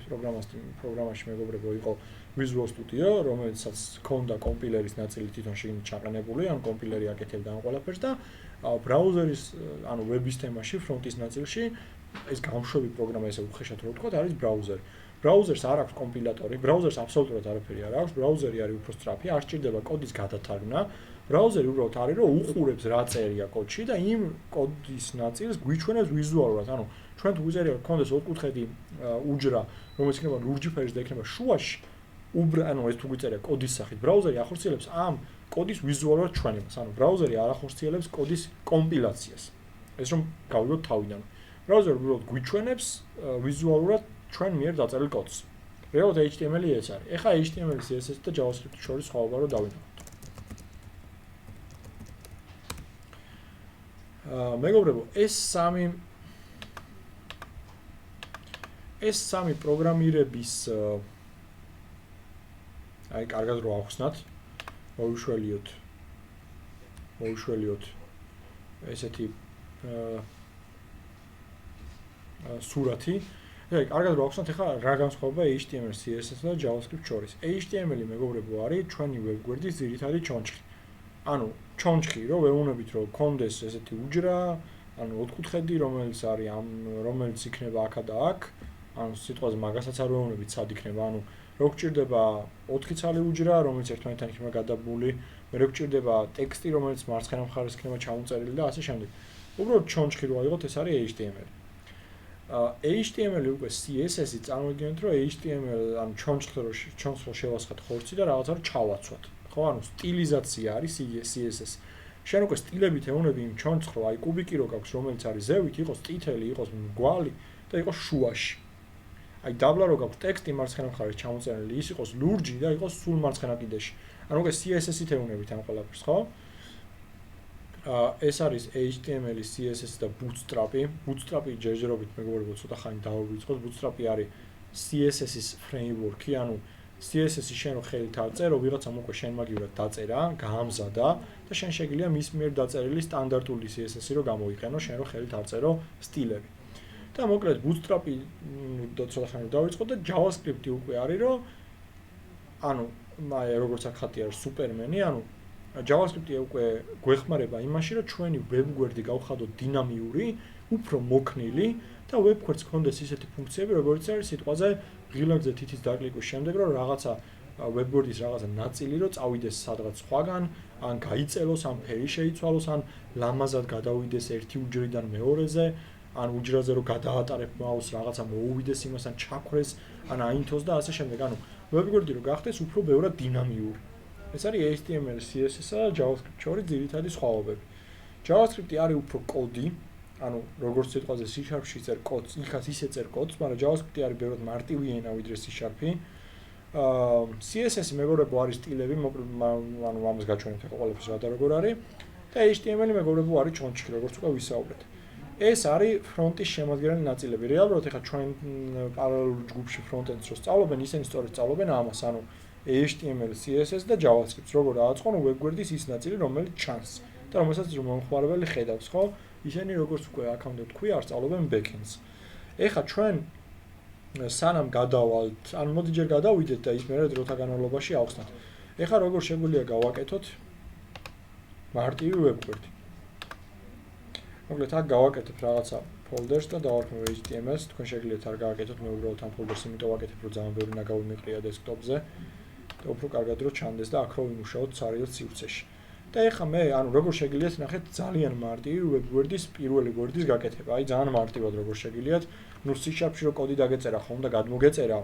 Speaker 1: პროგრამაში მეგობრებო იყო Visual Studio, რომელსაც ჰქონდა კომპილერის ნაწილი თვითონ შიგნით ჩაყენებული, ან კომპილერი აკეთებდა ამ ყველაფერს და ბრაუზერის, ანუ ვების თემაში, ფრონტის ნაწილში ეს გამშვები პროგრამა, ესე უხეშად რო ვთქვათ, არის ბრაუზერი. ბრაუზერს არ აქვს კომპილატორი, ბრაუზერს აბსოლუტურად არაფერი არ აქვს, ბრაუზერი არის უფრო სწრაფი, არ სჭირდება კოდის გადათარგმნა. ბრაუზერი უბრალოდ არის რომ უყურებს რა წერია კოდში და იმ კოდის ნაწილს გვიჩვენებს ვიზუალურად. ანუ ჩვენ თუ გვიწერია გქონდეს ოთხკუთხედი უჯრა, რომელიც იქნება ლურჯი ფერის და იქნება შუაში, ანუ ეს თუ გვიწერია კოდის სახით, ბრაუზერი ახორციელებს ამ კოდის ვიზუალურად ჩვენებას. ანუ ბრაუზერი არ ახორციელებს კოდის კომპილაციას. ეს რომ გავიგოთ თავიდან. ბრაუზერი უბრალოდ გვიჩვენებს ვიზუალურად ჩვენ მიერ დაწერილ კოდს. რეალურად HTML-ი ეს არის. ეხლა HTML, CSS და JavaScript შორის სხვაობა რო დავინახოთ. მეგობრებო, ეს სამი პროგრამირების აი კარგად რო ახსნათ, მოვიშველიოთ ესეთი სურათი. აი კარგად რო ახსნათ, ეხლა რა განსხვავება HTML, CSS და JavaScript შორის. HTML-ი მეგობრებო არის ჩვენი ვებგვერდის ძირითადი ჩონჩხი. ანუ ჩონჩხი რო ვეუბნებით რომ კონდეს ესეთი უჯრა, ანუ ოთხკუთხედი, რომელიც იქნება აქა და აქ, ანუ სიტყვაზე მაგასაც არ ვეუბნებით სად იქნება, ანუ რო გჭირდება 4 ცალი უჯრა, რომელიც ერთმანეთთან იქნება გადაბმული, მე რო გჭირდება ტექსტი, რომელიც მარცხენა მხარეს იქნება ჩამოწერილი და ასე შემდეგ. უბრალოდ ჩონჩხი რო აიღოთ, ეს არის HTML. HTML-ი უკვე CSS-ი წარმოიდგინეთ, რომ HTML ანუ ჩონჩხს შევასხათ ხორცი და რაღაცა ჩავაცვათ. ხო, ანუ სტილიზაცია არის CSS. შენ უკვე სტილებით ეუბნები იმ ჩონჩხს, რომ აი კუბიკი რო გაქვს, რომელიც არის ზევით, იყოს ტიტელი, იყოს მრგვალი და იყოს შუაში. აი დაბლა რო გაქვს ტექსტი მარცხენა მხარეს ჩამოწერილი, ის იყოს ლურჯი და იყოს სულ მარცხენა კიდეში. ანუ უკვე CSS-ით ეუბნებით ამ ყველაფერს, ხო? ეს არის HTML-ი, CSS და Bootstrap-ი. Bootstrap-ი ჯერჯერობით მეგობრებო ცოტა ხანი დავივიწყოთ. Bootstrap-ი არის CSS-ის framework-ი, ანუ CSS-ი შენ რო ხელით აწერო, ვიღაცამ უკვე შენ მაგივრად დაწერა, გაამზადა და შენ შეგიძლია მის მიერ დაწერილი სტანდარტული CSS-ი რო გამოიყენო, შენ რო ხელით აწერო სტილები. და მოკლედ bootstrap-ი ცოტა ხანი დავიწყოთ და JavaScript-ი უკვე არის, რომ ანუ როგორც აქ ხატი არის Superman-ი, ანუ JavaScript-ი უკვე გვეხმარება იმაში, რომ ჩვენი web გვერდი გავხადოთ დინამიური, უფრო მოქნილი და web გვერდს გქონდეს ისეთი ფუნქციები, როგორც არის სიტყვაზე ღილაკზე თითის დაკლიკის შემდეგ, რომ რაღაცა web გვერდის რაღაცა ნაწილი რომ წავიდეს სადღაც სხვაგან, ან გაიწელოს, ან ფერი შეიცვალოს, ან ლამაზად გადავიდეს ერთი უჯრიდან მეორეზე, ან უჯრაზე რომ გადაატარებ მაუსს რაღაცა მოუვიდეს იმასთან ჩაქრეს, ან აინთოს და ასე შემდეგ. ანუ web გვერდი რომ გახდეს უფრო ბევრად დინამიური. ეს არის HTML, CSS-ისა და JavaScript შორის ძირითადი სხვაობები. JavaScript-ი არის უფრო კოდი, ანუ როგორც სიტყვაზე C# წერს კოდს, იქაც ისე წერს კოდს, მაგრამ JavaScript-ი არის ბევრად მარტივი ენა ვიდრე C#. CSS-ი მეგობრებო არის სტილები, ანუ ამას გაჩვენებთ ახლა ყველაფერს რა და როგორ არის და HTML-ი მეგობრებო არის ჩონჩხი, როგორც უკვე ვისაუბრეთ. ეს არის ფრონტის შემადგენელი ნაწილები. რეალურად ახლა ჩვენ პარალელურ ჯგუფში ფრონტენდს რო სწავლობენ, ისინი სწორედ სწავლობენ ამას, ანუ HTML, CSS და JavaScript-ს, როგორ ააწყონ web გვერდის ის ნაწილი, რომელიც ჩანს და რომელსაც მომხმარებელი ხედავს, ხო? ისინი როგორც უკვე აქამდე თქვი, არ სწავლობენ backends. ეხლა ჩვენ სანამ გადავალთ, ან მოდი ჯერ გადავიდეთ და ის მერე დროთა განმავლობაში ავხსნათ. ეხლა როგორ შეგვიძლია გავაკეთოთ მარტივი web გვერდი. მოკლედ აქ გავაკეთებ რაღაცა ფოლდერს და დავარქმევ HTML-ს, თქვენ შეგიძლიათ არ გააკეთოთ, მე უბრალოდ ამ ფოლდერს იმიტომ ვაკეთებ, რომ ძალიან ბევრი ნაგავი მიყრია დესკტოპზე და უფრო კარგად რო ჩანდეს და აქ რო ვიმუშაოთ სერიოზ სივრცეში. და ეხლა მე, ანუ როგორ შეგიძლიათ ნახეთ ძალიან მარტივი web გვერდის პირველი გვერდის გაკეთება. აი ძალიან მარტივად როგორ შეგიძლიათ, ნუ C#-ში რო კოდი დაგეწერა, ხომ და გადმოგეწერა,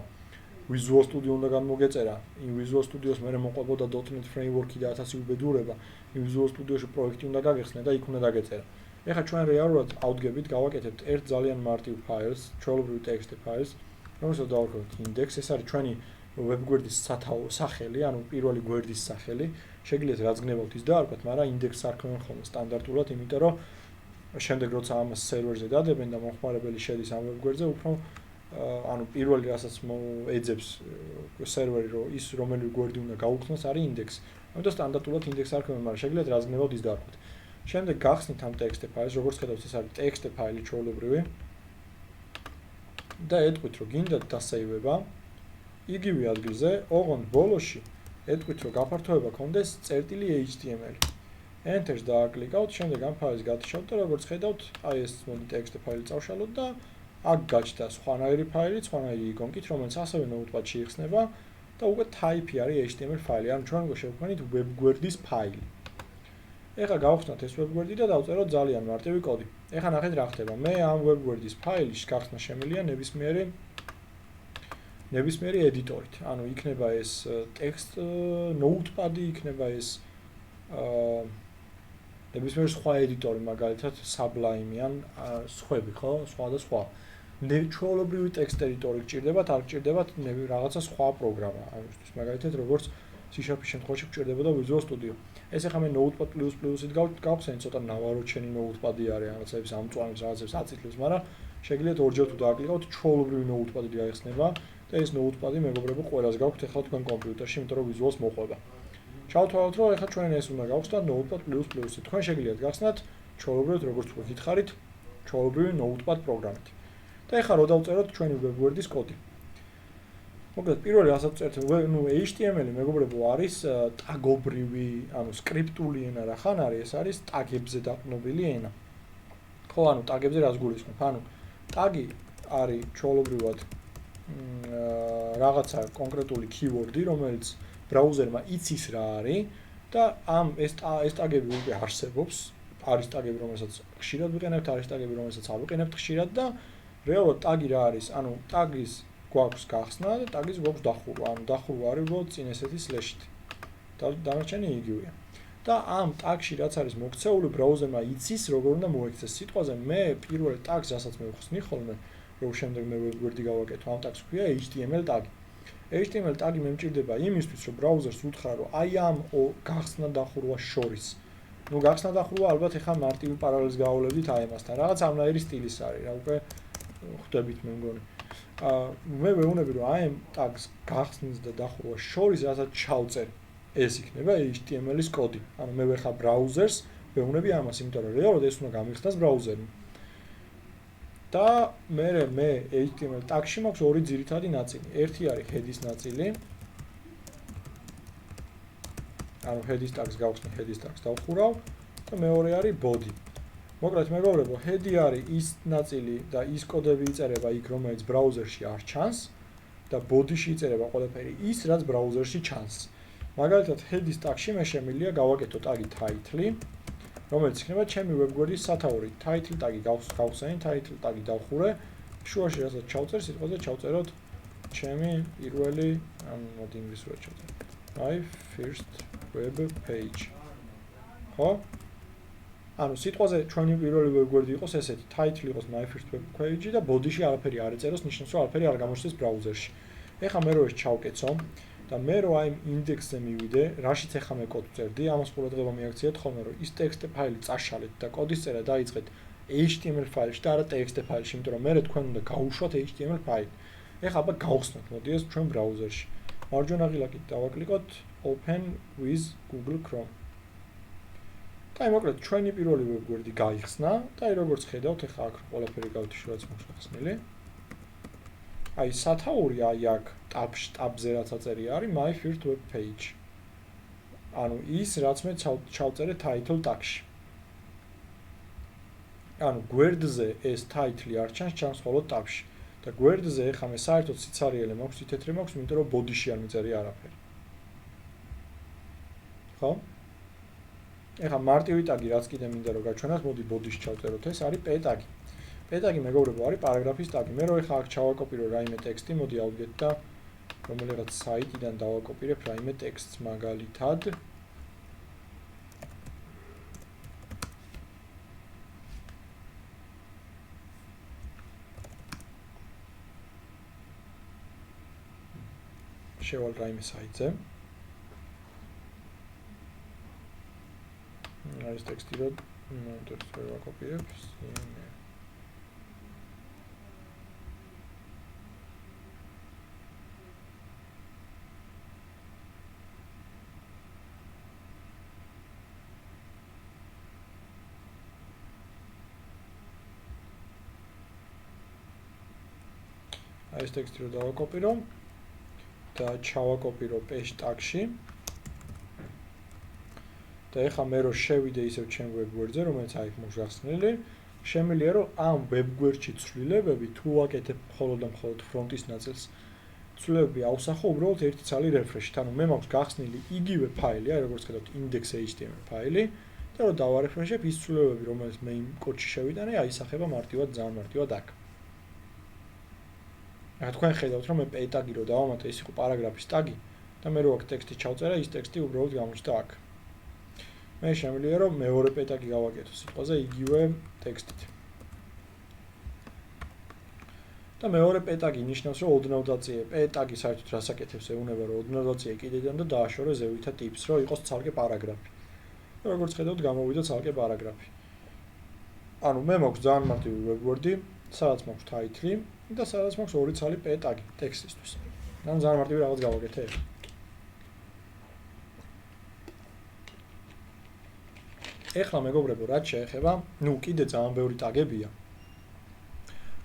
Speaker 1: Visual Studio უნდა გადმოგეწერა, იმ Visual Studio-ს მე მოყვებოდა .NET framework-ი და 1000 უბედურება, იმ Visual Studio-ში პროექტი უნდა გაგეხსნე და იქ უნდა დაგეწერა. ეხლა ჩვენ რეალურად ავდგებით, გავაკეთებთ ერთ ძალიან მარტივ ფაილს, ჩვეულებრივი ტექსტი ფაილს, რომელსაც დავარქვევთ index, ეს არის ჩვენი web გვერდის სახელი, ანუ პირველი გვერდის სახელი. შეგიძლიათ რაც გნებავთ ის დაარქვათ, მაგრამ index-ს არ ქმნიან ხოლმე სტანდარტულად, იმიტომ რომ შემდეგ როცა ამას სერვერზე დადებენ და მომხმარებელი შედის ამ web გვერდზე, უფრო ანუ პირველი რასაც ეძებს სერვერი, რომ ის რომელი გვერდი უნდა გაუხსნას, არის index. ამიტომ სტანდარტულად index-ს არ ქმნიან, მაგრამ შეგიძლიათ რაც გნებავთ ის დაარქვათ. შემდეგ გახსნით ამ ტექსტ ფაილს, როგორც ხედავთ, ეს არის ტექსტ ფაილი ჩვეულებრივი. და ეტყვით, რომ გინდათ დასეივება იგივე ადგილზე, ოღონდ ბოლოში ეტყვით, რომ გაფართოება კონდეს .html. Enter-ს დააკლიკავთ, შემდეგ ამ ფაილს გათიშავთ და როგორც ხედავთ, აი ეს მოდი ტექსტ ფაილი წავშალოთ და აქ გაჩნდა სხვანაირი ფაილი, სხვანაირი იკონკით, რომელიც ასევე notepad-ში იხსნება და უკვე type-ი არის HTML ფაილი, ანუ ჩვენ შევქმნით web გვერდის ფაილი. ეხლა გავხსნათ ეს web გვერდი და დავწეროთ ძალიან მარტივი კოდი. ეხლა ნახეთ რა ხდება. მე ამ web გვერდის ფაილის გახსნა შემიძლია ნებისმიერი ედიტორით. ანუ იქნება ეს text notepad-ი, იქნება ეს ნებისმიერი სხვა ედიტორი, მაგალითად Sublime ან სხვები, ხო? სხვა და სხვა. ჩვეულებრივი text ედიტორი გჭირდებათ, არ გჭირდებათ რაღაცა სხვა პროგრამა. ამისთვის მაგალითად როგორც C# შემთხვევაში გჭირდებოდა Visual Studio. ეს ახლა მე Notepad++-ით გავხსენე, ცოტა ნავაროჩენი Notepad-ი არის, რაღაცებს ამწვანებს, რაღაცებს აწითლებს, მაგრამ შეგიძლიათ ორჯერ თუ დააკლიკავთ, ჩვეულებრივი Notepad-ი გაიხსნება და ეს Notepad-ი მეგობრებო ყველას გაქვთ ახლა თქვენ კომპიუტერში, იმიტომ რომ Visual-ს მოყვება. ჩავთვალოთ, რომ ახლა ჩვენ ეს უნდა გავხსნათ Notepad++-ით. თქვენ შეგიძლიათ გახსნათ ჩვეულებრივად როგორც თქვენ გითხარით, ჩვეულებრივი Notepad პროგრამით. და ახლა რო დავწეროთ ჩვენი web გვერდის კოდი. მოკლედ პირველი რასაც წერთ, ნუ HTML-ი მეგობრებო არის ტაგობრივი, ანუ სკრიპტული ენა რა ხან არის, ეს არის ტაგებზე დაყრდნობილი ენა. ხო, ანუ ტაგებზე რას გულისხმობ? ანუ ტაგი არის ჩვეულებრივად რაღაცა კონკრეტული keyword-ი, რომელიც ბრაუზერმა იცის რა არის და ეს ტაგები უკვე არსებობს. არის ტაგები, რომელსაც ხშირად ვიყენებთ, არის ტაგები, რომელსაც არ ვიყენებთ ხშირად და რეალურად ტაგი რა არის? ანუ ტაგის გვაქვს გახსნა და ტაგის გვაქვს დახურვა. ანუ დახურვა არის უბრალოდ წინ ესეთი სლეშით. და დანარჩენი იგივეა. და ამ ტაგში რაც არის მოქცეული, ბრაუზერმა იცის, როგორ უნდა მოექცეს. სიტყვაზე მე პირველ ტაგს, რასაც მე ვხსნი ხოლმე, რომ შემდეგ მე web გვერდი გავაკეთო, ამ ტაგს ქვია HTML ტაგი. HTML ტაგი მე მჭირდება იმისთვის, რომ ბრაუზერს უთხრა, რომ აი ამ გახსნა დახურვა შორის. ნუ გახსნა დახურვა ალბათ ეხა მარტივი პარალელს გავავლევდით აი ამასთან. რაღაც ამნაირი სტილის არის რა, უკვე ხვდებით მე მგონი. მე ვეუბნები, რომ აი ამ ტაგს გახსნის და დახურვა შორის, რასაც ჩავწერ, ეს იქნება HTML-ის კოდი. ანუ მე ვეხა ბრაუზერს ვეუბნები ამას, იმიტომ რომ რეალურად ეს უნდა გამიხსნას ბრაუზერმა. და მე HTML ტაგში მაქვს ორი ძირითადი ნაწილი. ერთი არის head-ის ნაწილი. ანუ head-ის ტაგს გავხსნი, head-ის ტაგს დავხურავ და მეორე არის body. მოკლედ მეგობრებო, head-ი არის ის ნაწილი და ის კოდები იწერება იქ, რომელიც ბრაუზერში არ ჩანს და body-ში იწერება ყველაფერი ის, რაც ბრაუზერში ჩანს. მაგალითად, head-ის ტაგში მე შემიძლია გავაკეთო ტაგი title, რომელიც იქნება ჩემი webguard-ის სათაური. title ტაგი გავხსენი, title ტაგი დავხურე, შუაში რასაც ჩავწერ, სიტყვაზე ჩავწეროთ ჩემი პირველი, მოდი ინგლისურად ჩავწერე. My first web page. ხო? ანუ სიტყვაზე ჩვენი პირველი webguard-ი იყოს ესეთი, title იყოს my first web page და body-ში არაფერი არ ეწეროს, ნიშნავს რომ არაფერი არ გამოჩნდეს ბრაუზერში. ეხლა მე რო ეს ჩავკეცო და მე რო აი ინდექსზე მივიდე, რაშიც ეხლა მე კოდს წერდი, ამას ყურადღება მიაქციეთ ხოლმე რომ ის ტექსტი ფაილი წაშალეთ და კოდის წერა დაიწყეთ HTML ფაილში და არა TXT ფაილში, იმიტომ რომ მე თქვენ უნდა გაუშვათ HTML ფაილი. ეხლა აბა გავხსნათ, მოდი ეს ჩვენ ბრაუზერში. მარჯვენა ღილაკით დავაკლიკოთ open with Google Chrome. და აი მოკლედ ჩვენი პირველი webguard-ი გაიხსნა და აი როგორც ხედავთ ეხლა აქ ყველაფერი გავთიშურაც მოხსნილი. აი სათაური აი აქ tabზე რაც აწერი არის my first web page. ანუ ის რაც მე ჩავწერე title tag-ში. ანუ გვერდზე ეს title-ი არ ჩანს, ჩანს მხოლოდ tab-ში. და გვერდზე ეხლა მე საერთოდ სიცარიელე მაქვს, თეთრი მაქვს, იმიტომ რომ body-ში არ მიწერია არაფერი. ხო? ეხლა მარტივი ტაგი რაც კიდე მინდა რომ გაჩვენოთ, მოდი body-ში ჩავწეროთ, ეს არის p ტაგი. p ტაგი მეგობრებო არის პარაგრაფის ტაგი. მე რო ეხლა აქ ჩავაკოპირო რაიმე ტექსტი, მოდი ავდგეთ და რომელიღაც საიტიდან დავაკოპირებ რაიმე ტექსტს, მაგალითად შევალ რაიმე საიტზე. არის ტექსტი რო ტექსტს ვაკოპირებ, ეს ტექსტი რო დავაკოპირო და ჩავაკოპირო page tag-ში და ეხლა მე რო შევიდე ისევ ჩემ webguard-ზე, რომელიც აი მოქვს გახსნილი, შემიძლია რომ ამ webguard-ში ცვლილებები თუ ვაკეთებ მხოლოდ და მხოლოდ ფრონტის ნაწილს, ცვლილებები ავსახო უბრალოდ ერთი ცალი refresh-ით. ანუ მე მაქვს გახსნილი იგივე ფაილი, აი როგორც ხედავთ index.html ფაილი და რო დავარეფრეშებ, ის ცვლილებები, რომელიც მე იმ კოდში შევიტანე, აისახება მარტივად, ძალიან მარტივად აქ. რა თქვენ ხედავთ რომ მე p ტაგი რო დავამატე, ის იყო პარაგრაფის ტაგი და მე რო აქ ტექსტი ჩავწერა, ის ტექსტი უბრალოდ გამოჩნდა აქ. მე შემიძლია რომ მეორე p ტაგი გავაკეთო სიტყვაზე იგივე ტექსტით. და მეორე p ტაგი ნიშნავს რომ ოდნავ დაწიე p ტაგი საერთოდ რას აკეთებს, ეუბნება რომ ოდნავ დაწიე კიდედან და დააშორე ზევითა ტიპს, რომ იყოს ცალკე პარაგრაფი. როგორც ხედავთ გამოვიდა ცალკე პარაგრაფი. ანუ მე მაქვს ძალიან მარტივი webguard-ი, სადაც მაქვს title და სადაც მაქვს ორი ცალი p ტაგი ტექსტისთვის. ანუ ძალიან მარტივი რაღაც გავაკეთე. ეხლა მეგობრებო, რაც შეეხება, ნუ კიდე ძალიან ბევრი ტაგებია,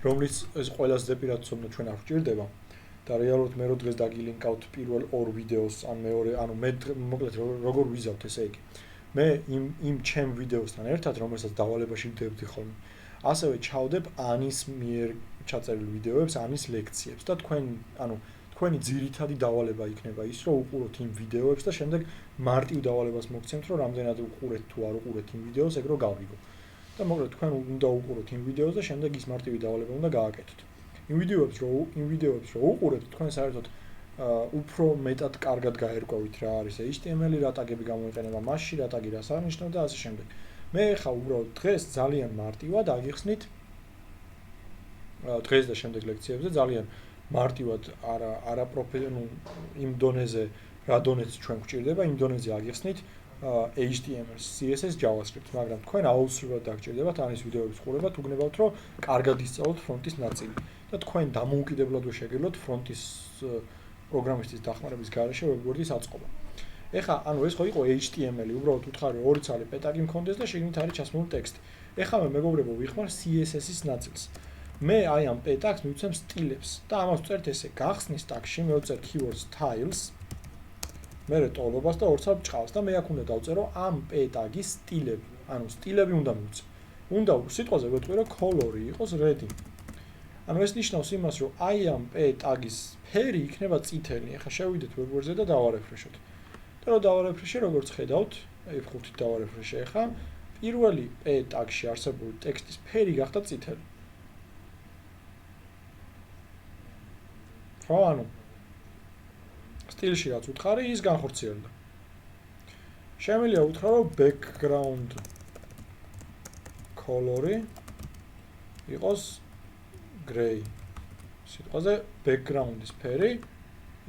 Speaker 1: რომლის ეს ყველას ზეპირად ცოდნა ჩვენ არ გვჭირდება და რეალურად მე რო დღეს დაგილინკავთ პირველ ორ ვიდეოს, ან მეორე, ანუ მე მოკლედ როგორ ვიზავთ ესე იგი. მე იმ ჩემ ვიდეოსთან ერთად, რომელსაც დავალებაში ვდებდი ხოლმე, ასევე ჩავდებ ანის მიერ ჩაწერილ ვიდეოებს, ანის ლექციებს და თქვენი ძირითადი დავალება იქნება ის, რომ უყუროთ იმ ვიდეოებს და შემდეგ მარტივ დავალებას მოგცემთ, რომ რამდენად უყურეთ თუ არ უყურეთ იმ ვიდეოს, ეგ რო გავიგო. და მოკლედ თქვენ უნდა უყუროთ იმ ვიდეოს და შემდეგ ის მარტივი დავალება უნდა გააკეთოთ. იმ ვიდეოებს რო უყურებთ, თქვენ საერთოდ უფრო მეტად კარგად გაერკვევით რა არის HTML-ი, რა ტაგები გამოიყენება მასში, რა ტაგი რას აღნიშნავს და ასე შემდეგ. მე ხა უბრალოდ დღეს ძალიან მარტივად აგიხსნით დღეს და შემდეგ ლექციებზე ძალიან მარტივად იმ დონეზე რა დონეც ჩვენ გვჭირდება, იმ დონეზე აგიხსნით HTML, CSS, JavaScript, მაგრამ თქვენ აუცილებლად დაგჭირდებათ ანის ვიდეოების ყურება, თუ გნებავთ რომ კარგად ისწავლოთ ფრონტის ნაწილი და თქვენ დამოუკიდებლად შეგიძლიათ ფრონტის პროგრამისტის დახმარების გარეშე webguard-ის აწყობა. ეხლა ანუ ეს ხო იყო HTML-ი, უბრალოდ უთხარი ორი ცალი p ტაგი მქონდეს და შეგნით არის ჩასმული ტექსტი. ეხლა მე მეგობრებო ვიხმარ CSS-ის ნაწილს. მე აი ამ p tags მივცემ სტილებს და ამას ვწერთ ესე გახსნის ტაგში მე ვწერ keyword styles მე ტოლობას და ორცალ ჭყავს და მე აქ უნდა დავწერო ამ p tag-ის სტილები. ანუ სტილები უნდა მივცე. უნდა სიტყვაზე ვეთქვი რომ color-ი იყოს red-ი. ანუ ეს ნიშნავს იმას რომ აი ამ p tag-ის ფერი იქნება წითელი. ახლა შევიდეთ ვებგვერდზე და დავარეფრეშოთ. და რომ დავარეფრეშე როგორც ხედავთ, F5-ით დავარეფრეშე ახლა პირველი p tag-ში არსებული ტექსტის ფერი გახდა წითელი. ხო, ანუ სტილში რაც უთხარი, ის განხორციელდა. შემიძლია უთხრა, რომ background color-ი იყოს gray. სიტყვაზე background-ის ფერი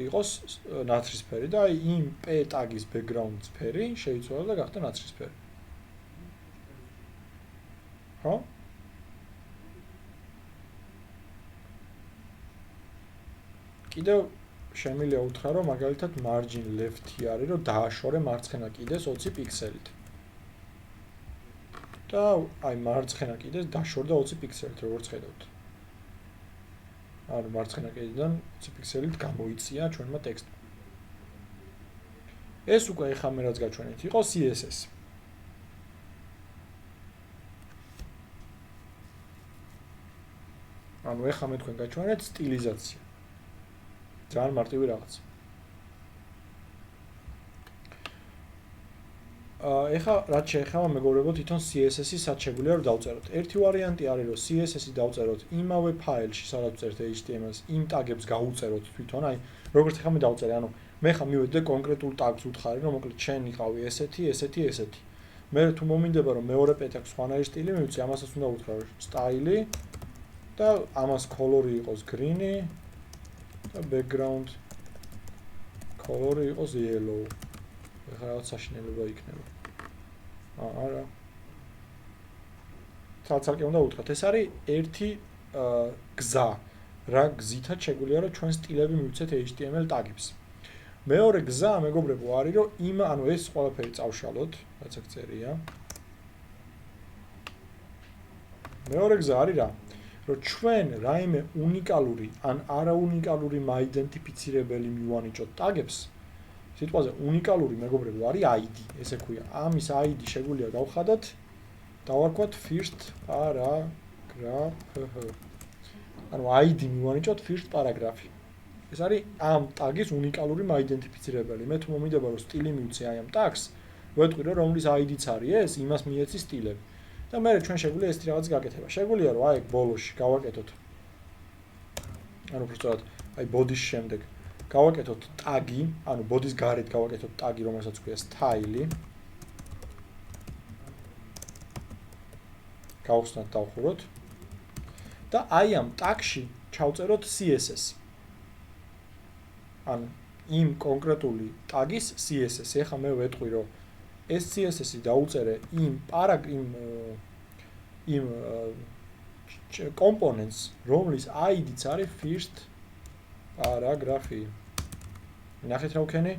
Speaker 1: იყოს ნაცრისფერი და აი იმ p tag-ის background-ის ფერი შეიცვალა და გახდა ნაცრისფერი. ხო? კიდევ შემიძლია უთხრა, რომ მაგალითად margin left-ი არის, რომ დააშორე მარცხენა კიდეს 20 პიქსელით. და აი მარცხენა კიდეს დაშორდა 20 პიქსელით, როგორც ხედავთ. ანუ მარცხენა კიდიდან 20 პიქსელით გამოიწია ჩვენმა ტექსტმა. ეს უკვე ეხლა მე რაც გაჩვენეთ, იყო CSS. ანუ ეხლა მე თქვენ გაჩვენეთ სტილიზაცია. ძალიან მარტივი რაღაც. ეხლა რაც შეეხება მეგობრებო თვითონ CSS-ი სად შეგვიძლია რომ დავწეროთ. ერთი ვარიანტი არის რომ CSS-ი დავწეროთ იმავე ფაილში, სადაც წერთ HTML-ს, იმ ტაგებს გაუწეროთ თვითონ, აი როგორც ეხლა მე დავწერე, ანუ მე ხა მივედი და კონკრეტულ ტაგს უთხარი, რომ მოკლედ შენ იყავი ესეთი. მე თუ მომინდება რომ მეორე p tag სხვანაირი სტილი მივცე, ამასაც უნდა უთხრა სტაილი და ამას color-ი იყოს green-ი და background color-ი იყოს yellow. ეხლა რაღაც საშინელება იქნება. არა. ცალ-ცალკე უნდა უთხრათ. ეს არის ერთი გზა, რა გზითაც შეგვიძლია რომ ჩვენ სტილები მივცეთ HTML ტაგებს. მეორე გზა, მეგობრებო, არის რომ ანუ ეს ყველაფერი წავშალოთ, რაც აქ წერია. მეორე გზა არის რა? რომ ჩვენ რაიმე უნიკალური ან არაუნიკალური მაიდენტიფიცირებელი მივანიჭოთ ტაგებს. სიტყვაზე უნიკალური მეგობრებო არის ID, ესე ქვია. ამის ID შეგვიძლია გავხადოთ, დავარქვათ first paragraph. ანუ ID მივანიჭოთ first paragraph-ი. ეს არის ამ ტაგის უნიკალური მაიდენტიფიცირებელი. მე თუ მომიდება რომ სტილი მივცე აი ამ ტაგს, ვეთქვი რომ რომლის ID-ც არის ეს, იმას მიეცი სტილები. და მე ჩვენ შეგვიძლია ეს რაღაც გაკეთება. შეგვიძლია რომ აი ბოლოში გავაკეთოთ. ანუ უბრალოდ აი body-ს შემდეგ გავაკეთოთ ტაგი, ანუ body-ს გარეთ გავაკეთოთ ტაგი, რომელსაც ქვია style-ი. გავხსნათ დავხუროთ. და აი ამ ტაგში ჩავწეროთ CSS. ანუ იმ კონკრეტული ტაგის CSS. ეხლა მე ვეთყვი რომ ეს CSS-ი დაუწერე იმ components, რომლის ID-ც არის first paragraph-ი. ნახეთ რა ვქენი?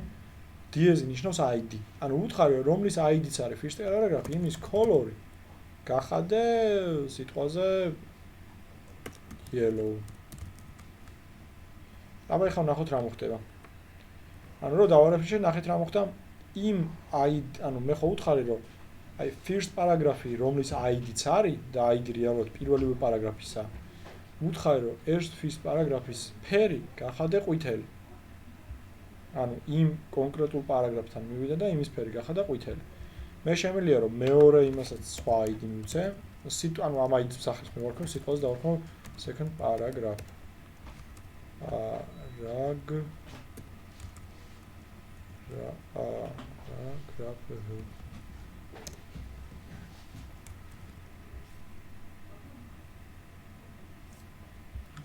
Speaker 1: DS-ი ნიშნავს ID. ანუ უთხარი რომ რომლის ID-ც არის first paragraph-ი, იმის color-ი გახადე სიტყვაზე yellow. აბა ეხლა ნახოთ რა მოხდება. ანუ რომ დავარეფრეშე, ნახეთ რა მოხდა. იმ ID, ანუ მე ხო უთხარი რომ აი first paragraph-ი რომლის ID-ც არის და ID რეალურად პირველივე პარაგრაფისა. უთხარი რომ first paragraph-ის ფერი გახადე ყვითელი. ანუ იმ კონკრეტულ პარაგრაფთან მივიდა და იმის ფერი გახადა ყვითელი. მე შემიძლია რომ მეორე იმასაც სხვა ID მივცე. ანუ ამ ID-ს სახეს მივარქვი, სიტყვაზე დავარქვი second paragraph.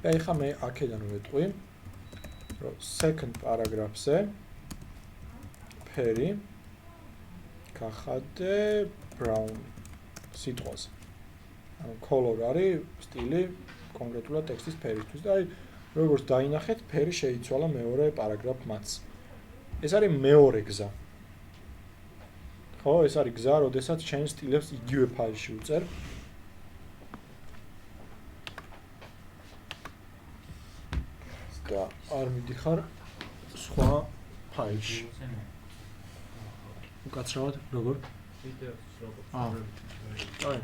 Speaker 1: ეხლა მე აქედან ვეტყვი რომ second paragraph-ზე ფერი გახადე brown სიტყვაზე. ანუ color არის სტილი კონკრეტულად ტექსტის ფერისთვის და აი როგორც დაინახეთ, ფერი შეიცვალა მეორე პარაგრაფ-მაც. ეს არის მეორე გზა. ხო, ეს არის გზა, როდესაც ჩვენ სტილებს იგივე ფაილში უწერ. და არ მიდიხარ სხვა ფაილში. უკაცრავად როგორ? აი.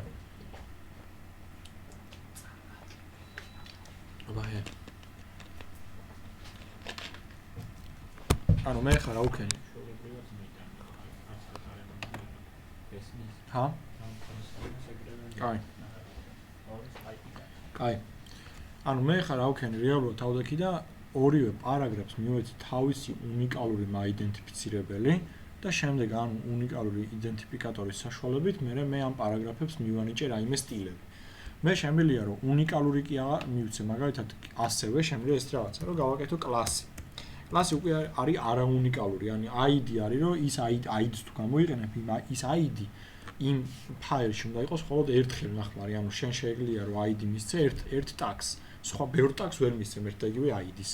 Speaker 1: აბაე. ანუ მე ხარ აუქენი. ჰა? აი. აი. ანუ მე ხარ აუქენი რეალურად თავდაքի და ორივე პარაგრაფს მივეცი თავისი უნიკალური მაიდენტიფიცირებელი და შემდეგ ანუ უნიკალური იდენტიფიკატორის საშუალებით მე ამ პარაგრაფებს მივანიჭე რაიმე სტილები. მე შემიძლია რომ უნიკალური კი აღარ მივცე, მაგალითად ასევე შემიძლია ეს რაღაცა რომ გავაკეთო კლასი. კლასი უკვე არის არაუნიკალური, ანუ ID არის რომ ის ID-ს თუ გამოიყენებ, ის ID იმ ფაილში უნდა იყოს მხოლოდ ერთხელ ნახმარი, ანუ შენ შეგვიძლია რომ ID მისცე ერთ ტაგს, სხვა ბევრ ტაგს ვერ მისცემ ერთ და იგივე ID-ს,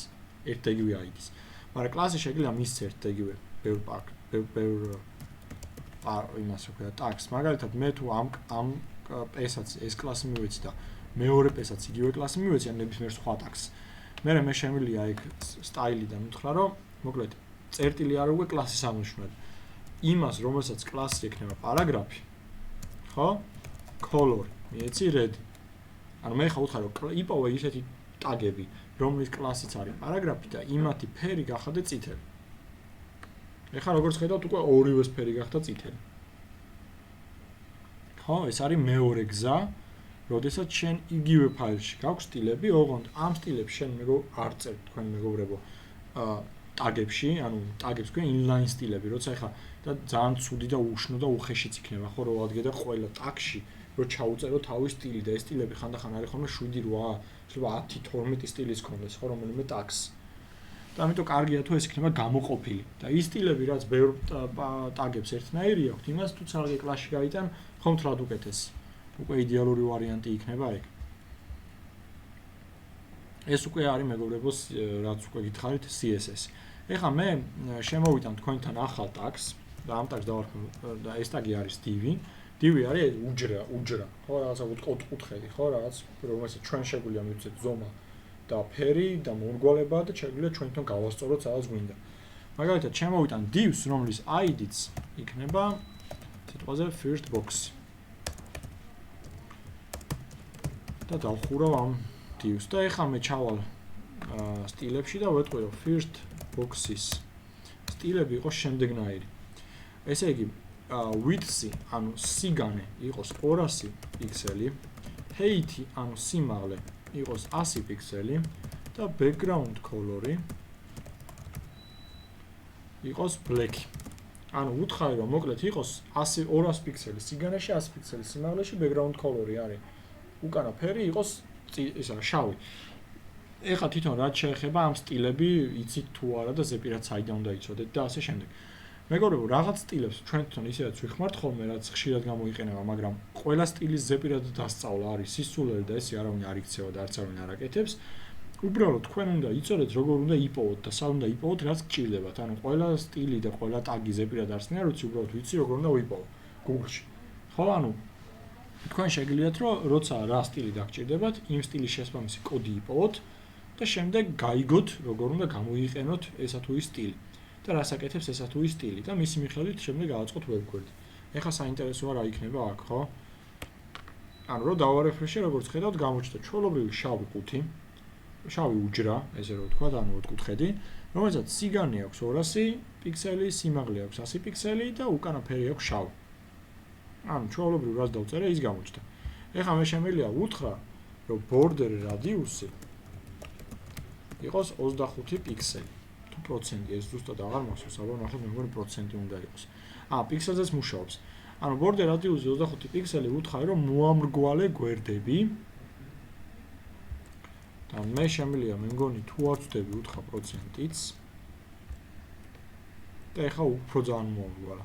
Speaker 1: ერთ და იგივე ID-ს. მაგრამ კლასი შეგვიძლია მისცე ერთ და იგივე ბევრ იმას ვქნა ტაგს. მაგალითად მე თუ ამ PS-აც ეს კლასი მივეცი და მეორე PS-აც იგივე კლასი მივეცი, ან ნებისმიერ სხვა ტაგს. მე შემიძლია ეგ სტაილიდან უთხრა რომ მოკლედ წერტილი არ უკვე კლასის ამოშმად. იმას რომელსაც კლასი ექნება პარაგრაფი, ხო? color მიეცი red. ანუ მე ხა უთხარ რომ იპოვე ისეთი ტაგები, რომლის კლასიც არის პარაგრაფი და იმათი ფერი გახადე წითელი. ეხლა როგორც ხედავთ უკვე ორივე ფერი გახდა წითელი. ხო, ეს არის მეორე გზა, როდესაც შენ იგივე ფაილში გაქვს სტილები, ოღონდ ამ სტილებს შენ არ წერთ თქვენ მეგობრებო ტაგებში, ანუ ტაგებს ქვენ inline სტილები, როცა ეხლა და ძალიან ცუდი და უშნო და უხეშიც იქნება, ხო, რომ ადგე და ყველა ტაგში რომ ჩაუწერო თავის სტილი და ეს სტილები ხანდახან არის ხოლმე 7-8, შეიძლება 10-12 სტილის კონდეს, ხო, რომელიმე ტაგს. და ამიტომ კარგია თუ ეს იქნება გამოყოფილი. და ის სტილები რაც ბევრ ტაგებს ერთნაირი აქვს, იმას თუ ცალკე კლასში გაიტან, ხომ თლად უკეთესი. უკვე იდეალური ვარიანტი იქნება ეგ. ეს უკვე არის მეგობრებო, რაც უკვე გითხარით CSS. ეხლა მე შემოვიტან თქვენთან ახალ ტაგს და ამ ტაგს დავარქმევ და ეს ტაგი არის div. div არის უჯრა, ხო, რაღაცა ოთხკუთხედი, ხო, რაღაც რომელსაც ჩვენ შეგვიძლია მივცეთ ზომა და ფერი და მომრგვალება და შეგვიძლია ჩვენთან გავასწოროთ სადაც გვინდა. მაგალითად შემოვიტან divs, რომლის ID-ც იქნება სიტყვაზე first box. და დავხურავ ამ divs და ეხლა მე ჩავალ სტილებში და ვეტყვი რომ first box-ის სტილები იყოს შემდეგნაირი. ესე იგი width-ი, ანუ სიგანე იყოს 200 პიქსელი, height-ი, ანუ სიმაღლე იყოს 100 პიქსელი და background color-ი იყოს black-ი. ანუ უთხარი რომ მოკლედ იყოს 200 პიქსელი სიგანეში, 100 პიქსელი სიმაღლეში, background color-ი არის უკანა ფერი იყოს ისა შავი. ეხლა თვითონ რაც შეეხება ამ სტილები, იცით თუ არა და ზეპირად საიდან უნდა იცოდეთ და ასე შემდეგ. მეგობრებო, რაღაც სტილებს ჩვენ თვითონ ისედაც ვიხმართ ხოლმე, რაც ხშირად გამოიყენება, მაგრამ ყველა სტილის ზეპირად დასწავლა არის სისულელი და ესე არავინ არ იქცევა და არც არავინ არ აკეთებს. უბრალოდ თქვენ უნდა იცოდეთ, როგორ უნდა იპოვოთ და სად უნდა იპოვოთ, რაც გჭირდებათ. ანუ ყველა სტილი და ყველა ტაგი ზეპირად არ ცნია, როცა უბრალოდ ვიცი როგორ უნდა ვიპოვო Google-ში. ხო, ანუ თქვენ შეგიძლიათ რომ როცა რა სტილი დაგჭირდებათ, იმ სტილის შესაბამისი კოდი იპოვოთ და შემდეგ გაიგოთ როგორ უნდა გამოიყენოთ ესა თუ ის სტილი და რას აკეთებს ესა თუ ის სტილი და მისი მიხედვით შემდეგ გავაწყოთ ვებგვერდი. ეხლა საინტერესოა რა იქნება აქ, ხო? ანუ რომ დავარეფრეშე, როგორც ხედავთ, გამოჩნდა ჩვეულებრივი შავი ყუთი, შავი უჯრა, ესე რომ ვთქვა, ანუ ოთხკუთხედი, რომელსაც სიგანე აქვს 200 პიქსელი, სიმაღლე აქვს 100 პიქსელი და უკანა ფერი აქვს შავი. ანუ ჩვეულებრივ რას დავწერე, ის გამოჩნდა. ეხლა მე შემიძლია უთხრა, რომ border radius-ი იყოს 25 პიქსელი. თუ პროცენტი ეს ზუსტად აღარ მახსოვს, აბა ნახოთ მე მგონი პროცენტი უნდა იყოს. პიქსელზეც მუშაობს. ანუ border radius-ი 25 პიქსელი უთხრა, რომ მოამრგვალე გვერდები. და მე შემიძლია მე მგონი თუ არ ვწდები უთხრა პროცენტიც. და ეხლა უფრო ძალიან მოამრგვალა.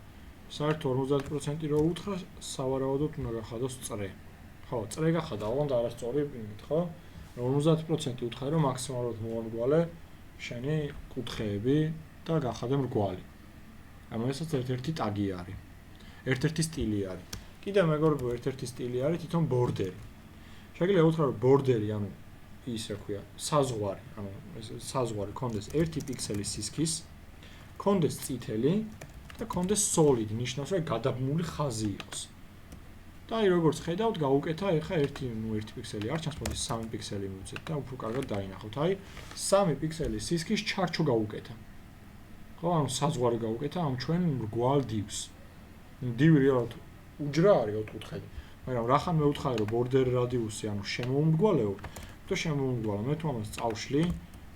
Speaker 1: საერთოდ 50% რო უთხრა, სავარაუდოდ უნდა გახადოს წრე. ხო, წრე გახადა, ოღონდ არასწორი იმით, ხო? 50% უთხრა, რომ მაქსიმალურად მოამრგვალე შენი კუთხეები და გახადე მრგვალი. ანუ ესაც ერთ-ერთი ტაგი არის. ერთ-ერთი სტილი არის. კიდევ მეგობრებო, ერთ-ერთი სტილი არის თვითონ ბორდერი. შეგიძლია უთხრა, რომ ბორდერი, ანუ ისე ქვია, საზღვარი, ანუ საზღვარი კონდეს 1 პიქსელის სისქის, კონდეს წითელი და კონდეს solid, ნიშნავს რომ გადაბმული ხაზი იყოს. და აი როგორც ხედავთ, გავუკეთა ეხა 1 პიქსელი არ ჩანს, მოდი 3 პიქსელი მივუწეთ და უფრო კარგად დაინახოთ. აი 3 პიქსელის სისქის ჩარჩო გავუკეთა. ხო, ანუ საზღვარი გავუკეთა ამ ჩვენ მრგვალ divs. Div რეალურად უჯრა არის 4-კუთხედი. მაგრამ რახან მეუთხარი რომ border radius-ი, ანუ შემოუმრგვალეო, და შემოუმრგვალო, მე თუ ამას წავშლი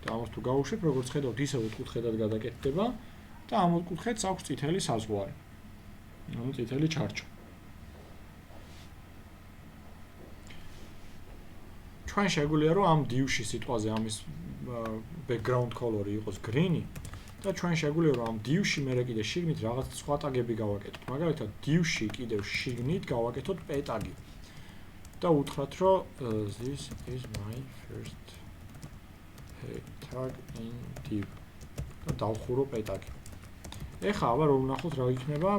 Speaker 1: და ამას თუ გავუშვებ, როგორც ხედავთ, ისე 4-კუთხედად გადაკეთდება და ამ 4-კუთხედს აქვს წითელი საზღვარი. ანუ წითელი ჩარჩო. ჩვენ შეგვიძლია რომ ამ div-ში სიტყვაზე ამის background color-ი იყოს green-ი და ჩვენ შეგვიძლია რომ ამ div-ში მე კიდე შიგნით რაღაც სხვა ტაგები გავაკეთოთ. მაგალითად, div-ში კიდევ შიგნით გავაკეთოთ p ტაგი. და უთხრათ რომ this is my first p tag in div. და დავხურო p ტაგი. ეხლა აბა რომ ვნახოთ რა იქნება.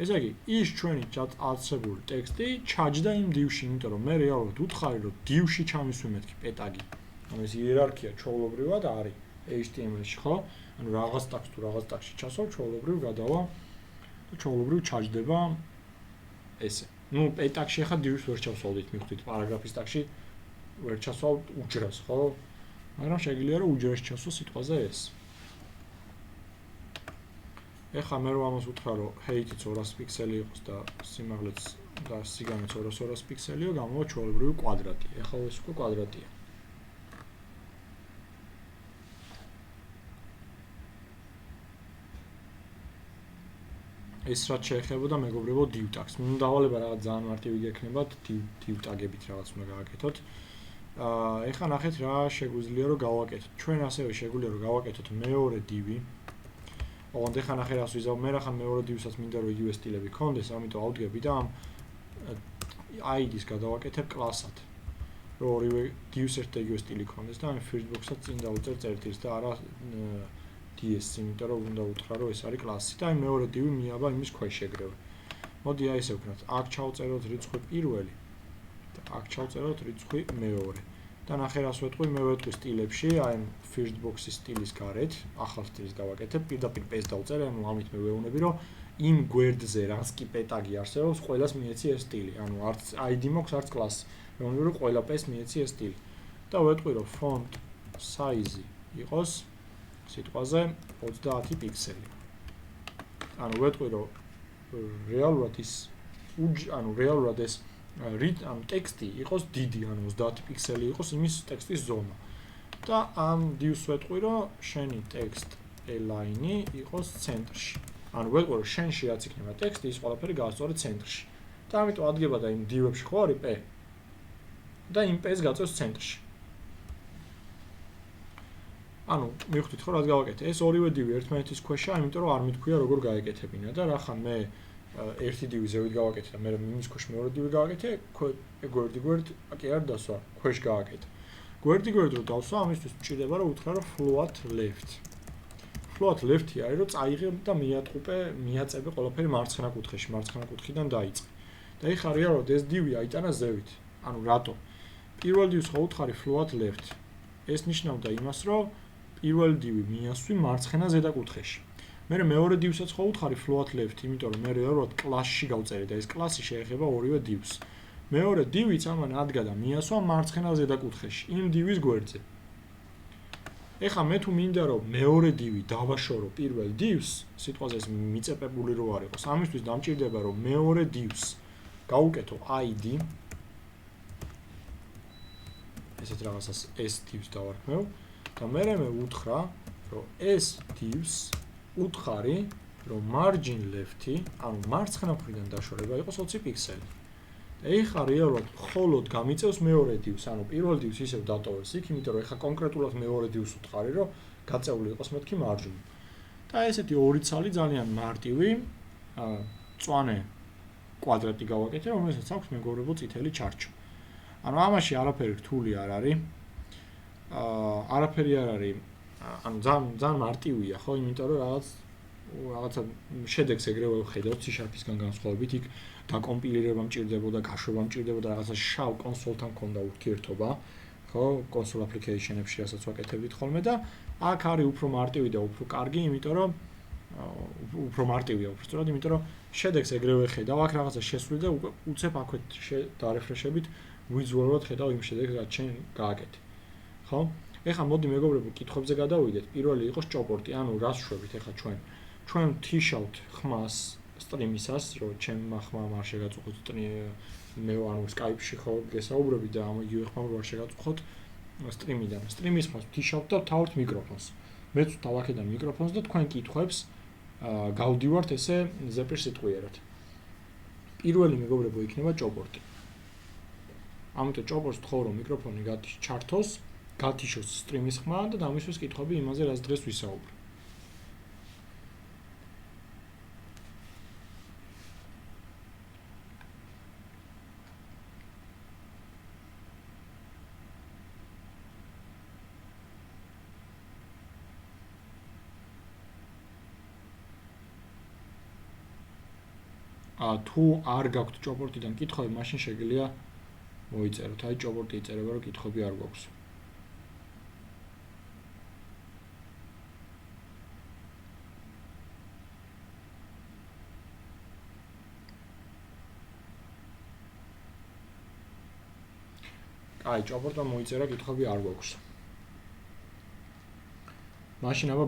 Speaker 1: ესე იგი, ის ჩვენი აცებული ტექსტი ჩაჯდა იმ div-ში, იმიტომ რომ მე რეალურად უთხარი რომ div-ში ჩამისვი p ტაგი. ანუ ეს იერარქია ჩვეულებრივად არის HTML-ში, ხო? ანუ რაღაც ტაგს თუ რაღაც ტაგში ჩასვავ, ჩვეულებრივ გადავა და ჩვეულებრივ ჩაჯდება ესე. ნუ p ტაგში ახლა div-ს ვერ ჩავსვავდით, მივხვდით პარაგრაფის ტაგში ვერ ჩასვავთ უჯრას, ხო? მაგრამ შეგიძლია რომ უჯრაში ჩასვო სიტყვაზე ეს. ეხლა მე რომ ამას უთხრა რომ height-იც 200 პიქსელი იყოს და სიმაღლეც და სიგანეც 200 პიქსელიო, გამოვა ჩვეულებრივი კვადრატი. ეხლა ეს უკვე კვადრატია. ეს რაც შეეხებოდა მეგობრებო div tags. ნუ დავალება რაღაც ძალიან მარტივი გექნებათ div tag-ებით რაღაც უნდა გავაკეთოთ. ეხლა ნახეთ რა შეგვიძლია რომ გავაკეთოთ. ჩვენ ასევე შეგვიძლია რომ გავაკეთოთ მეორე div-ი. ოღონდ ეხლა ნახე რას ვიზავ, მე რახან მეორე div-საც მინდა რომ იგივე სტილები ქონდეს, ამიტომ ავდგები და ამ id-ს გადავაკეთებ კლასად. რომ ორივე div-ს ერთ და იგივე სტილი ქონდეს და ამ firstbox-საც წინ დავუწერ წერტილს და არა ds-ს, იმიტომ რომ უნდა უთხრა რომ ეს არის კლასი და აი მეორე div-ი მიაბა იმის ქვეშ შეგრევე. მოდი აი ესე ვქნათ, აქ ჩავწეროთ რიცხვი პირველი და აქ ჩავწეროთ რიცხვი მეორე. და ნახე რას ვეტყვი, მე ვეტყვი სტილებში, აი firstbox-ის სტილის გარეთ, ახალ სტილს გავაკეთებ, პირდაპირ p-ს დავწერე, ანუ ამით მე ვეუბნები, რომ იმ გვერდზე რაც კი p ტაგი არსებობს, ყველას მიეცი ეს სტილი. ანუ არც id მოქვს, არც კლასი. ვეუბნები, რომ ყველა p-ს მიეცი ეს სტილი. და ვეტყვი, რომ font size-ი იყოს სიტყვაზე 30 პიქსელი. ანუ ვეტყვი, რომ რეალურად ეს ანუ ტექსტი იყოს დიდი, ანუ 30 პიქსელი იყოს იმის ტექსტის ზომა. და ამ div-ს ვეტყვი, რომ შენი text align-ი იყოს ცენტრში. ანუ ვეტყვი, რომ შენში რაც იქნება ტექსტი, ის ყველაფერი გაასწორე ცენტრში. და ამიტომ ადგება და იმ div-ებში ხო არის p. და იმ p-ს გაწევს ცენტრში. ანუ მივხვდით ხო რას გავაკეთე? ეს ორივე div-ი ერთმანეთის ქვეშა, იმიტომ რომ არ მითქვია როგორ გაეკეთებინა და რახან მე ერთი div-ი ზევით გავაკეთე და მე იმის ქვეშ მეორე div-ი გავაკეთე, გვერდ კი არ დასვა, ქვეშ გავაკეთე. გვერდ რო დავსვა, ამისთვის მჭირდება რომ უთხრა რომ float left. float left-ი არის რომ წაიღე და მიაწებე ყველაფერი მარცხენა კუთხეში, მარცხენა კუთხიდან დაიწყე. და ეხლა რეალურად ეს div-ი აიტანა ზევით. ანუ რატო? პირველ div-ს ხო უთხარი float left. ეს ნიშნავდა იმას, რომ პირველ div-ი მიასვი მარცხენა ზედა კუთხეში. მე მეორე div-საც ხო უთხარი float left, იმიტომ რომ მე რეალურად კლასში გავწერე და ეს კლასი შეეხება ორივე div-ს. მეორე div-იც ამან ადგა და მიასვა მარცხენა ზედა კუთხეში, იმ div-ის გვერდზე. ეხლა მე თუ მინდა რომ მეორე div-ი დავაშორო პირველ div-ს, სიტყვაზე ეს მიწეპებული რო არ იყოს, ამისთვის დამჭირდება რომ მეორე div-ს გავუკეთო id. ესეთ რაღაცას ეს div-ს დავარქმევ და მე უთხრა რომ ეს div-ს უთხარი რომ margin left-ი, ანუ მარცხენა მხრიდან დაშორება იყოს 20 პიქსელი. და ეხლა რეალურად მხოლოდ გამიწევს მეორე div-ს, ანუ პირველ div-ს ისევ დატოვებს იქ, იმიტომ რომ ეხლა კონკრეტულად მეორე div-ს უთხარი რომ გაწეული იყოს მეთქი margin. და ესეთი ორი ცალი ძალიან მარტივი მწვანე კვადრატი გავაკეთე, რომელსაც აქვს მეგობრებო წითელი ჩარჩო. ანუ ამაში არაფერი რთული არ არის. არაფერი არ არის. ანუ ძალიან მარტივია, ხო, იმიტომ რომ რაღაცა შედეგს ეგრევე ვხედავთ C#-ისგან განსხვავებით, იქ დაკომპილირება მჭირდებოდა, გაშვება მჭირდებოდა, რაღაცა შავ კონსოლთან ქონდა ურთიერთობა, ხო, console application-ებში რასაც ვაკეთებდით ხოლმე და აქ არის უფრო მარტივი და უფრო კარგი, იმიტომ რომ უფრო მარტივია უბრალოდ, იმიტომ რომ შედეგს ეგრევე ხედავ, აქ რაღაცა შესვლი და უცებ აქვე დარეფრეშებით ვიზუალურად ხედავ იმ შედეგს, რაც შენ გააკეთე. ხო? ეხლა მოდი მეგობრებო, კითხვებზე გადავიდეთ. პირველი იყო ჭოპორტი, ანუ რას შვებით ეხლა ჩვენ ვთიშავთ ხმას სტრიმისას, რომ ჩემმა ხმამ არ შეგაწუხოთ მე ანუ Skype-ში ხო გესაუბრები და ამ იგივე ხმამ არ შეგაწუხოთ სტრიმიდან. სტრიმის ხმას ვთიშავთ და თავთ მიკროფონს. მეც თავაკედან მიკროფონს და თქვენ კითხვებს გავდივართ ესე ზეპირსიტყვიერად. პირველი მეგობრებო იქნება ჭოპორტი. ამიტომ ჭოპორტს თხოვ რომ მიკროფონი ჩართოს, გათიშოს სტრიმის ხმა და დამისვეს კითხვები იმაზე, რაც დღეს ვისაუბრე. თუ არ გაქვთ ჭოპორტიდან კითხვები, მაშინ შეგიძლია მოიწეროთ. აი ჭოპორტი იწერება, რომ კითხვები არ გვაქვს. აი ჭოპორტმა მოიწერა, კითხვები არ გვაქვს. მაშინ აბა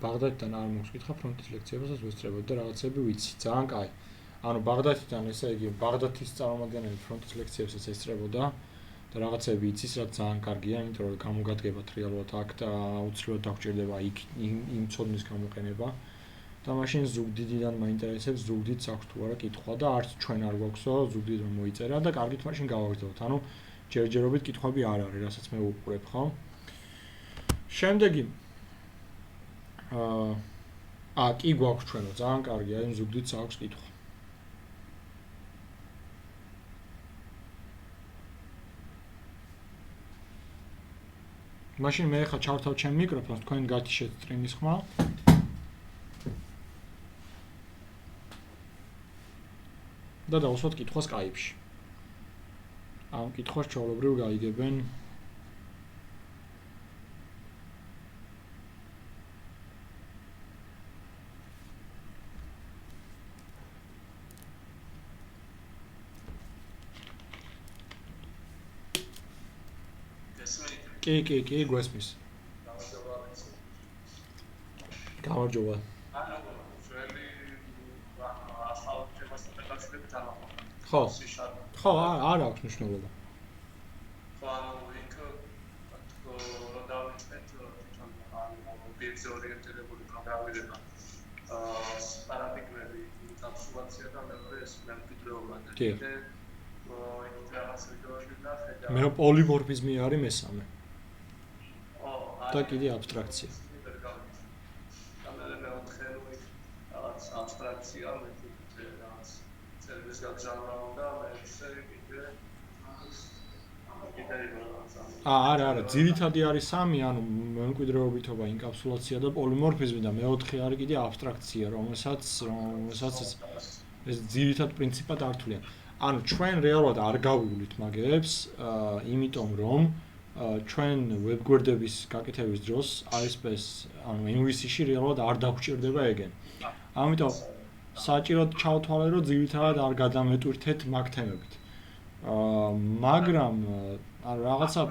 Speaker 1: ბაღდადიდან არ მოგვს კითხვა ფრონტის ლექციებასაც ვესწრებოდი და რაღაცები ვიცი. ძალიან კაი. ანუ ბაღდადიდან ესე იგი ბაღდადის წარმომადგენელი ფრონტის ლექციებსაც ესწრებოდა და რაღაცები იცის, რაც ძალიან კარგია, იმიტომ რომ გამოგადგებათ რეალურად აქ და აუცილებლად დაგჭირდება იქ იმ ცოდნის გამოყენება. და მაშინ ზუგდიდიდან მაინტერესებს, ზუგდიდს აქვს თუ არა კითხვა და არც ჩვენ არ გვაქვსო, ზუგდიდმა მოიწერა და კარგით მაშინ გავაგრძელოთ. ანუ ჯერჯერობით კითხვები არ არის, რასაც მე ვუყურებ, ხო? შემდეგი კი გვაქვს ჩვენო, ძალიან კარგია, იმ ზუგდიდს აქვს კითხვა. მაშინ მე ხა ჩავთავ ჩემ მიკროფონს, თქვენ გათიშეთ სტრიმის ხმა. და დავუსვათ კითხვას Skype-ში. ამ კითხვას ჩვეულებრივ გაიგებენ კი, გვესმის. გამარჯობა. ხო, არ აქვს მნიშვნელობა.
Speaker 2: ხო, ანუ იქ რომ დავიწყეთ თვითონ ანუ ბიებზე ორიენტირებული პროგრამირება. პარადიგმები, კაპსულაცია და მეორე ეს მემკვიდრეობა და კიდე იქ რაღაც ვიდეოები ნახე და
Speaker 1: მე პოლიმორფიზმი არის მესამე. და კიდე აბსტრაქცია.
Speaker 2: რაღაც აბსტრაქცია, მე რაღაც წერილს გაგზავნა და მე ესე კიდე
Speaker 1: არა, ძირითადი არის სამი, ანუ მემკვიდრეობითობა, ინკაპსულაცია და პოლიმორფიზმი და მეოთხე არის კიდე აბსტრაქცია, რომელსაც ეს ძირითად პრინციპად ართულიან. ანუ ჩვენ რეალურად არ გავივლით მაგებს, იმიტომ რომ ჩვენ ვებგვერდების გაკეთების დროს ASP-ს, ანუ MVC-ში რეალურად არ დაგვჭირდება ეგენ. ამიტომ საჭიროდ ჩავთვალე, რომ ძირითადად არ გადამეტვირთეთ მაგ თემებით. მაგრამ ანუ რაღაცა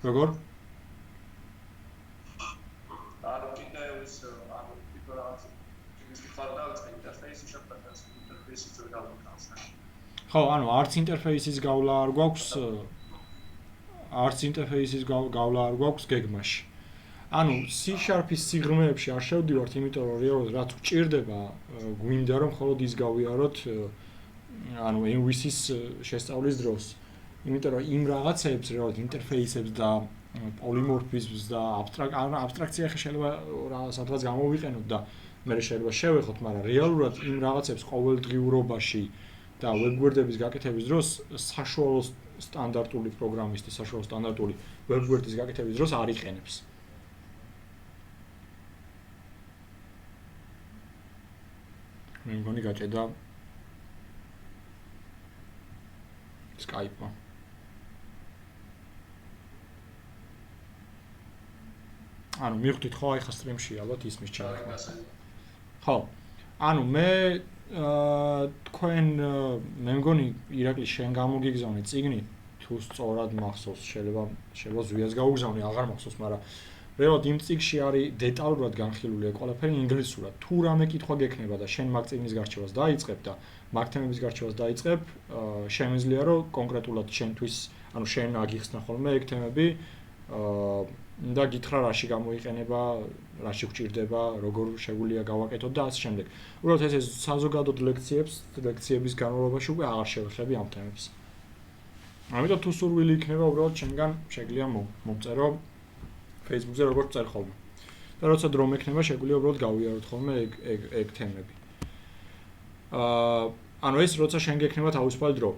Speaker 1: როგორ?
Speaker 2: ანუ კიდე ის ანუ თვითონ რაღაც ის ხარდა ინტერფეისი შეფეთას ინტერფეისი ძველ გავაკეთე.
Speaker 1: ხო, ანუ არც ინტერფეისის გავლა არ გვაქვს, არც ინტერფეისის გავლა არ გვაქვს გეგმაში. ანუ C#-ის სიღრმეებში არ შევდივართ, იმიტომ რომ რეალურად რაც გვჭირდება, გვინდა რომ მხოლოდ ის გავიაროთ ანუ MVC-ის შესწავლის დროს. იმიტომ რომ იმ რაღაცებს რეალურად ინტერფეისებს და პოლიმორფიზმს და აბსტრაქცია ხე შეიძლება სადღაც გამოვიყენოთ და მე შეიძლება შევეხოთ, მაგრამ რეალურად იმ რაღაცებს ყოველდღიურობაში და ვებგვერდების გაკეთების დროს საშუალო სტანდარტული პროგრამისტი, საშუალო სტანდარტული ვებგვერდის გაკეთების დროს არ იყენებს. მე მგონი გაჭედა Skype-მა. ანუ მივხვდით ხო აი ხა სტრიმში ალბათ ისმის ჩაიხმა. ხო. ანუ მე თქვენ მე მგონი ირაკლი შენ გამოგიგზავნე წიგნი თუ სწორად მახსოვს შეიძლება ზვიას გაუგზავნე აღარ მახსოვს მაგრამ რეალურად იმ წიგში არის დეტალურად განხილული ყველაფერი ინგლისურად თუ რამე კითხვა გექნება და შენ მაგ წიგნის გარჩევას დაიწყებ და მაგ თემების გარჩევას დაიწყებ შემიძლია რომ კონკრეტულად შენთვის ანუ შენ აგიხსნა ხოლმე ეგ თემები და გითხრა რაში გამოიყენება, რაში გვჭირდება, როგორ შეგვიძლია გავაკეთოთ და ასე შემდეგ. უბრალოდ ეს საზოგადოებრივ ლექციების განმავლობაში უკვე აღარ შევეხები ამ თემებს. ამიტომ თუ სურვილი იქნება უბრალოდ შენგან შეგიძლია მომწერო Facebook-ზე როგორ წერ ხოლმე. და როცა დრო მექნება შეგვიძლია უბრალოდ გავიაროთ ხოლმე ეგ თემები. ანუ ეს როცა შენ გექნება თავისუფალი დრო.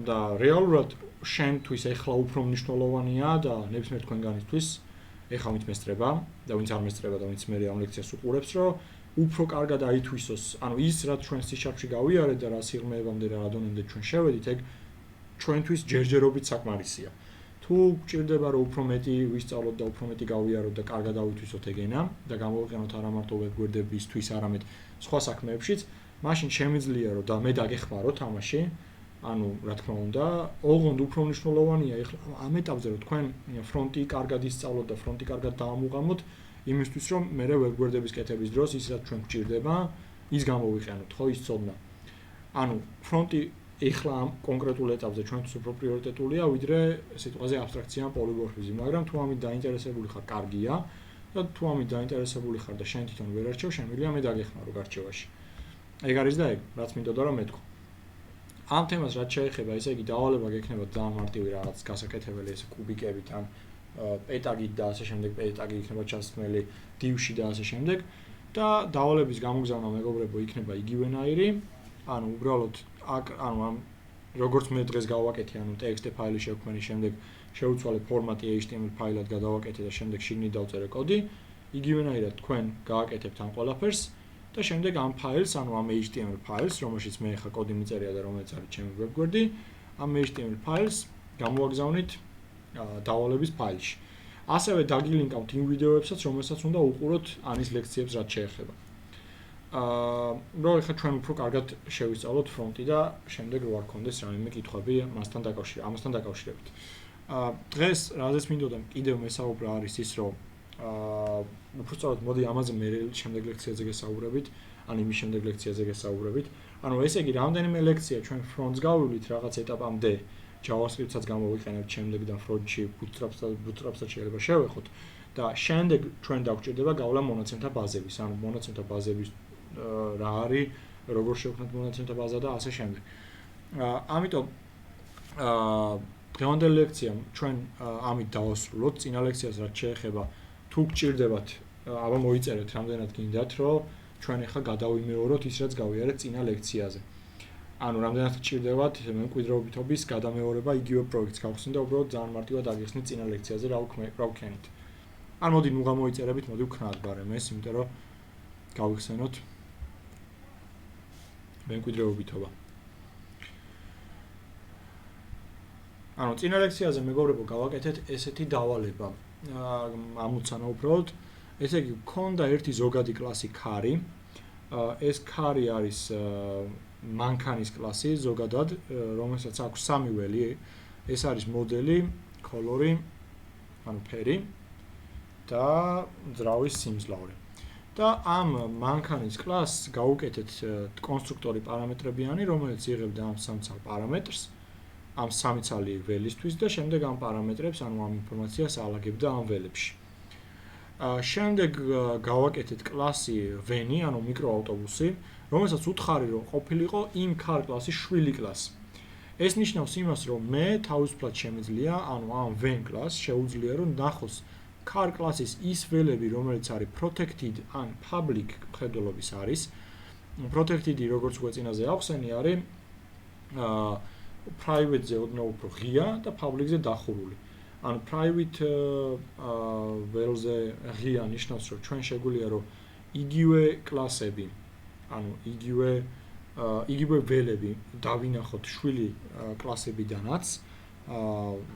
Speaker 1: და რეალურად შენთვის ეხლა უფრო მნიშვნელოვანია და ნებისმიერ თქვენგანისთვის ეხლა ვინც მესწრება და ვინც არ მესწრება და ვინც მე ამ ლექციას უყურებს რომ უფრო კარგად აითვისოს ანუ ის რაც ჩვენ სიჩქარეში გავიარეთ და რა სიღრმეებამდე რა დონემდე ჩვენ შევედით ეგ ჩვენთვის ჯერჯერობით საკმარისია თუ გჭირდება რომ უფრო მეტი ვისწავლოთ და უფრო მეტი გავიაროთ და კარგად ავითვისოთ ეგენა და გამოვიყენოთ არა მარტო ვებგვერდებისთვის არამედ სხვა საქმეებშიც მაშინ შემიძლია რომ და მე დაგეხმაროთ ამაში ანუ რა თქმა უნდა, ოღონდ უფრო მნიშვნელოვანია ეხლა ამ ეტაპზე რომ თქვენ ფრონტი კარგად ისწავლოთ და ფრონტი კარგად დაამუღამოთ, იმისთვის რომ მე ვებგვერდების კეთების დროს ის რაც ჩვენ გვჭირდება, ის გამოვიყენოთ, ხო, ის ცოდნა. ანუ ფრონტი ეხლა ამ კონკრეტულ ეტაპზე ჩვენთვის უფრო პრიორიტეტულია, ვიდრე სიტყვაზე აბსტრაქცია ან პოლიმორფიზმი, მაგრამ თუ ამით დაინტერესებული ხარ, კარგია და თუ ამით დაინტერესებული ხარ და შენ თვითონ ვერ არჩევ, შემიძლია მე დაგეხმარო გარჩევაში. ეგ არის და ეგ, რაც მინდოდა რომ მეთქვა. ამ თემას რაც შეეხება, ესე იგი დავალება გექნება ძალიან მარტივი რაღაც გასაკეთებელი ეს კუბიკებით ან პეტაგით და ასე შემდეგ, პეტაგი იქნება ჩასმელი დივში და ასე შემდეგ და დავალების გამოგზავნა მეგობრებო იქნება იგივენაირი, ანუ უბრალოდ ანუ ამ როგორც მე დღეს გავაკეთე, ანუ TXT ფაილი შევქმნის შემდეგ შევუცვალე ფორმატი HTML ფაილად გადავაკეთე და შემდეგ შიგნით დავწერე კოდი, იგივენაირად თქვენ გააკეთებთ ამ ყველაფერს და შემდეგ ამ ფაილს, ანუ ამ HTML ფაილს, რომელშიც მე ხა კოდი მიწერია და რომელიც არის ჩემი ვებგვერდი, ამ HTML ფაილს გამოვაგზავნით დავალების ფაილში. ასევე დაგილინკავთ იმ ვიდეოებსაც, რომელსაც უნდა უყუროთ ანის ლექციებს რაც შეეხება. რომ ხა ჩვენ უფრო კარგად შევისწავლოთ ფრონტი და შემდეგ რო არ გქონდეს რაიმე კითხვები ამასთან დაკავშირებით. დღეს რაზეც მინდოდა კიდევ მესაუბრა არის ის, რომ უფრო სწორად მოდი ამაზე მე შემდეგ ლექციაზე გესაუბრებით, ან იმის შემდეგ ლექციაზე გესაუბრებით. ანუ ესე იგი, რამდენიმე ლექცია ჩვენ ფრონტს გავივლით რაღაც ეტაპამდე, JavaScript-საც გამოვიყენებთ შემდეგ და ფრონტში Bootstrap-საც შეიძლება შევეხოთ და შემდეგ ჩვენ დაგვჭირდება გავლა მონაცემთა ბაზების, ანუ მონაცემთა ბაზების რა არის, როგორ შევქმნათ მონაცემთა ბაზა და ასე შემდეგ. ამიტომ დღევანდელი ლექცია ჩვენ ამით დავასრულოთ, წინა ლექციას რაც შეეხება თუ გჭირდებათ, აბა მოიწერეთ რამდენად გინდათ, რომ ჩვენ ახლა გადავიმეოროთ ის რაც გავიარეთ წინა ლექციაზე. ანუ რამდენად გჭირდებათ მემკვიდრეობითობის გადამეორება იგივე პროექტს გავხსნით და უბრალოდ ძალიან მარტივად აგიხსნით წინა ლექციაზე რა ვქენით. ან მოდი ნუ გამოიწერებით, მოდი ვქნათ ბარემ ეს, იმიტომ რომ გავიხსენოთ მემკვიდრეობითობა. ანუ წინა ლექციაზე მეგობრებო გავაკეთეთ ესეთი დავალება. ამოცანა უბრალოდ ესე იგი გქონდა ერთი ზოგადი კლასი ქარი. ეს ქარი არის მანქანის კლასი ზოგადად, რომელსაც აქვს სამი ველი. ეს არის მოდელი, კოლორი, ანუ ფერი და ძრავის სიმძლავრე. და ამ მანქანის კლასს გავუკეთეთ კონსტრუქტორი პარამეტრებიანი, რომელიც იღებდა ამ სამცალ პარამეტრს. ამ სამიცალი ველისთვის და შემდეგ ამ პარამეტრებს, ანუ ამ ინფორმაციას ალაგებდა ამ ველებში. შემდეგ გავაკეთეთ კლასი ვენი, ანუ მიკროავტობუსი, რომელსაც უთხარი რომ ყოფილიყო იმ ქარ კლასის შვილი კლასი. ეს ნიშნავს იმას, რომ მე თავისუფლად შემიძლია, ანუ ამ ვენ კლასს შეუძლია რომ ნახოს ქარ კლასის ის ველები, რომელიც არის protected ან public მხედველობის არის. protected-ი როგორც გვეწინაზე ახსენი არის private-ზე ოდნავ უფრო ღია და public-ზე დახურული. ანუ private ველზე ღია ნიშნავს, რომ ჩვენ შეგვიძლია რომ იგივე კლასები, ანუ იგივე ველები დავინახოთ შვილი კლასებიდანაც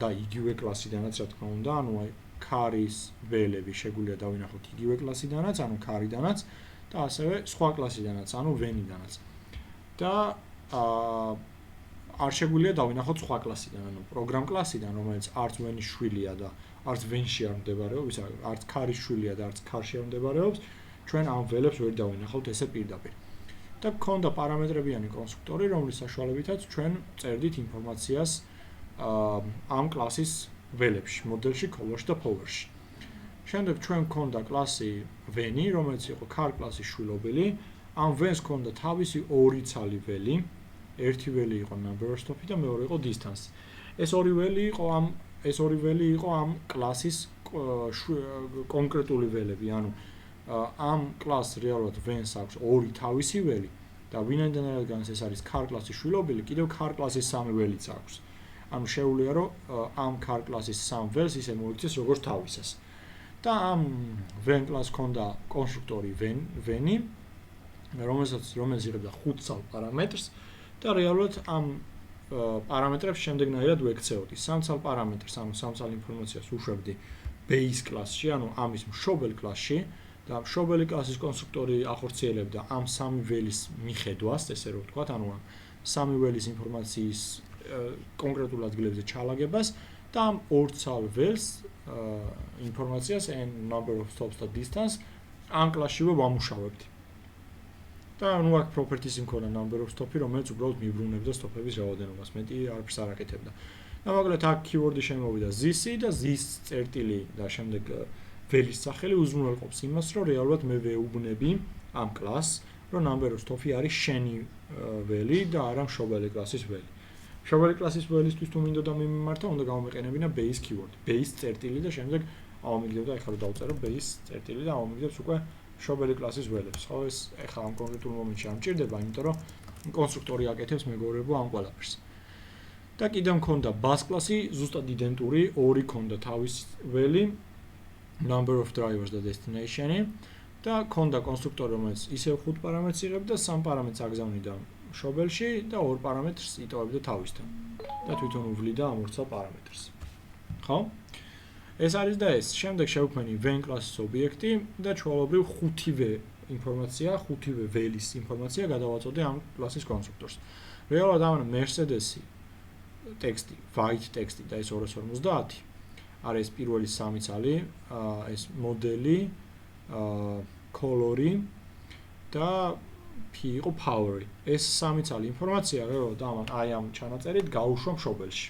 Speaker 1: და იგივე კლასიდანაც, რა თქმა უნდა, ანუ აი ქარის ველები შეგვიძლია დავინახოთ იგივე კლასიდანაც, ანუ ქარიდანაც და ასევე სხვა კლასიდანაც, ანუ ვენიდანაც. და არ შეგვიძლია დავინახოთ სხვა კლასიდან, ანუ პროგრამ კლასიდან, რომელიც არც ვენის შვილია და არც ვენში არ მდებარეობს, არც ქარის შვილია და არც ქარში არ მდებარეობს, ჩვენ ამ ველებს ვერ დავინახავთ ესე პირდაპირ. და გქონდა პარამეტრებიანი კონსტრუქტორი, რომლის საშუალებითაც ჩვენ წერდით ინფორმაციას ამ კლასის ველებში, მოდელში, color-ში და power-ში. შემდეგ ჩვენ გქონდა კლასი veni, რომელიც იყო car კლასის შვილობილი. ამ vens გქონდა თავისი ორი ცალი ველი. ერთი ველი იყო number of stop-ი და მეორე იყო distance. ეს ორი ველი იყო ამ კლასის კონკრეტული ველები, ანუ ამ კლასს რეალურად vens აქვს ორი თავისი ველი და ვინაიდან რადგანაც ეს არის car კლასის შვილობილი, კიდევ car კლასის სამი ველიც აქვს. ანუ შეუძლია რომ ამ car კლასის სამ ველს ისე მოიქცეს როგორც თავისას. და ამ ven კლასს ჰქონდა კონსტრუქტორი veni, რომელიც იღებდა 5 ცალ პარამეტრს და რეალურად ამ პარამეტრებს შემდეგნაირად ვექცეოდი. 3 ცალ პარამეტრს, ანუ 3 ცალ ინფორმაციას უშვებდი base კლასში, ანუ ამის მშობელ კლასში და მშობელი კლასის კონსტრუქტორი ახორციელებდა ამ სამი ველის მიხედვას, ესე რომ ვთქვათ, ანუ ამ სამი ველის ინფორმაციის კონკრეტულ ადგილებზე ჩალაგებას და ამ ორ ცალ ველს ინფორმაციას and number of stops და distance ამ კლასშივე ვამუშავებდი. და ნუ აქ properties მქონდა number of stop-ი, რომელიც უბრალოდ მიბრუნებდა სტოპების რაოდენობას, მეტი არაფერს არ აკეთებდა. და მოკლედ აქ keyword-ი შემოვიდა this და this წერტილი და შემდეგ ველის სახელი უზრუნველყოფს იმას, რომ რეალურად მე ვეუბნები ამ კლასს, რომ number of stop-ი არის შენი ველი და არა მშობელი კლასის ველი. მშობელი კლასის ველისთვის თუ მინდოდა მიმართა, უნდა გამოვიყენებინა base keyword, base წერტილი და შემდეგ ავამიგდებდა, ეხლა რომ დავწერო base წერტილი და ავამიგდებს უკვე მშობელი კლასის ველებს. ხო, ეს ეხლა ამ კონკრეტულ მომენტში არ მჭირდება, იმიტომ რომ კონსტრუქტორი აკეთებს მეგობრებო ამ ყველაფერს. და კიდევ მქონდა bus კლასი, ზუსტად იდენტური, ორი მქონდა თავის ველი, number of drivers და destination-ი და მქონდა კონსტრუქტორი, რომელიც ისევ 5 პარამეტრს იღებდა, 3 პარამეტრს აგზავნიდა მშობელში და 2 პარამეტრს იტოვებდა თავისთან. და თვითონ უვლიდა ამ 2 ცალ პარამეტრს. ხო? ეს არის და ეს. შემდეგ შევქმნი ven კლასის ობიექტი და ჩვეულებრივ 5-ვე ინფორმაცია, 5-ვე ველის ინფორმაცია გადავაწოდე ამ კლასის კონსტრუქტორს. რეალურად ამ Mercedes-ი ტექსტი, white ტექსტი და ეს 250 არის პირველი 3 ცალი, ეს მოდელი, color-ი და p იყო power-ი. ეს 3 ცალი ინფორმაცია რეალურად აი ამ ჩანაწერით გაუშვა მშობელში.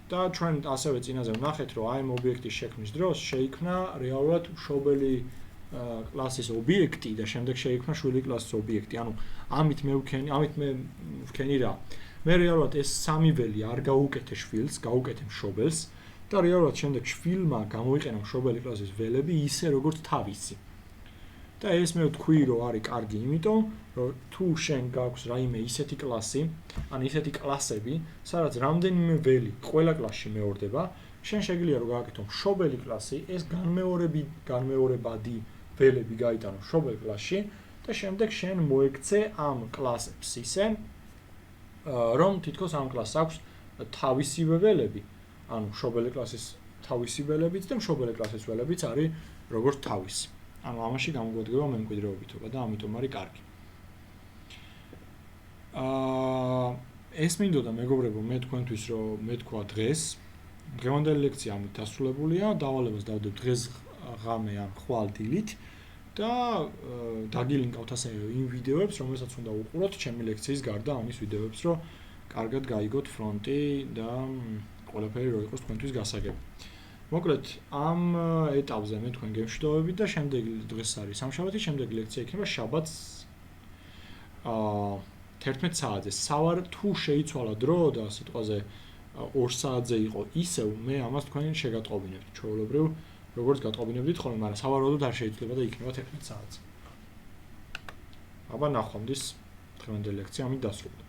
Speaker 1: და ჩვენ ასევე წინაზე ვნახეთ, რომ აი ამ ობიექტის შექმნის დროს შეიქმნა რეალურად მშობელი კლასის ობიექტი და შემდეგ შეიქმნა შვილი კლასის ობიექტი. ანუ ამით მე ვქენი რა. მე რეალურად ეს სამი ველი არ გავუკეთე შვილს, გავუკეთე მშობელს და რეალურად შემდეგ შვილმა გამოიყენა მშობელი კლასის ველები ისე როგორც თავისი. და ეს მე ვთქვი, რომ არის კარგი, იმიტომ რომ თუ შენ გაქვს რაიმე ისეთი კლასი, ან ისეთი კლასები, სადაც რამდენიმე ველი ყველა კლასში მეორდება, შენ შეგიძლია რომ გააკეთო მშობელი კლასი, ეს განმეორებადი ველები გაიტანო მშობელ კლასში და შემდეგ შენ მოექცე ამ კლასებს ისე, რომ თითქოს ამ კლასს აქვს თავისივე ველები, ანუ მშობელი კლასის თავისი ველებიც და მშობელი კლასის ველებიც არის როგორც თავისი. ანუ ამაში გამოგვადგება მემკვიდრეობითობა და ამიტომ არის კარგი. ეს მინდოდა მეგობრებო მე თქვენთვის რომ მე თქვა დღეს დღევანდელი ლექცია ამით დასრულებულია, დავალებას დავდებ დღეს ღამე ამ ხვალ დილით და დაგილინკავთ ასე იმ ვიდეოებს, რომელსაც უნდა უყუროთ ჩემი ლექციის გარდა ამის ვიდეოებს, რომ კარგად გაიგოთ ფრონტი და ყველაფერი რო იყოს თქვენთვის გასაგები. მოკლედ ამ ეტაპზე მე თქვენ გემშვიდობებით და შემდეგ დღეს არის სამშაბათი, შემდეგ ლექცია იქნება შაბათს 11 საათზე. სავარ თუ შეიცვალა დრო და სიტყვაზე 2 საათზე იყო ისევ მე ამას თქვენ შეგატყობინებთ. ჩვეულებრივ როგორც გატყობინებდით ხოლმე, მაგრამ სავარაუდოდ არ შეიძლება და იქნება 11 საათზე. აბა ნახვამდის დღევანდელი ლექცია ამით დასრულდა.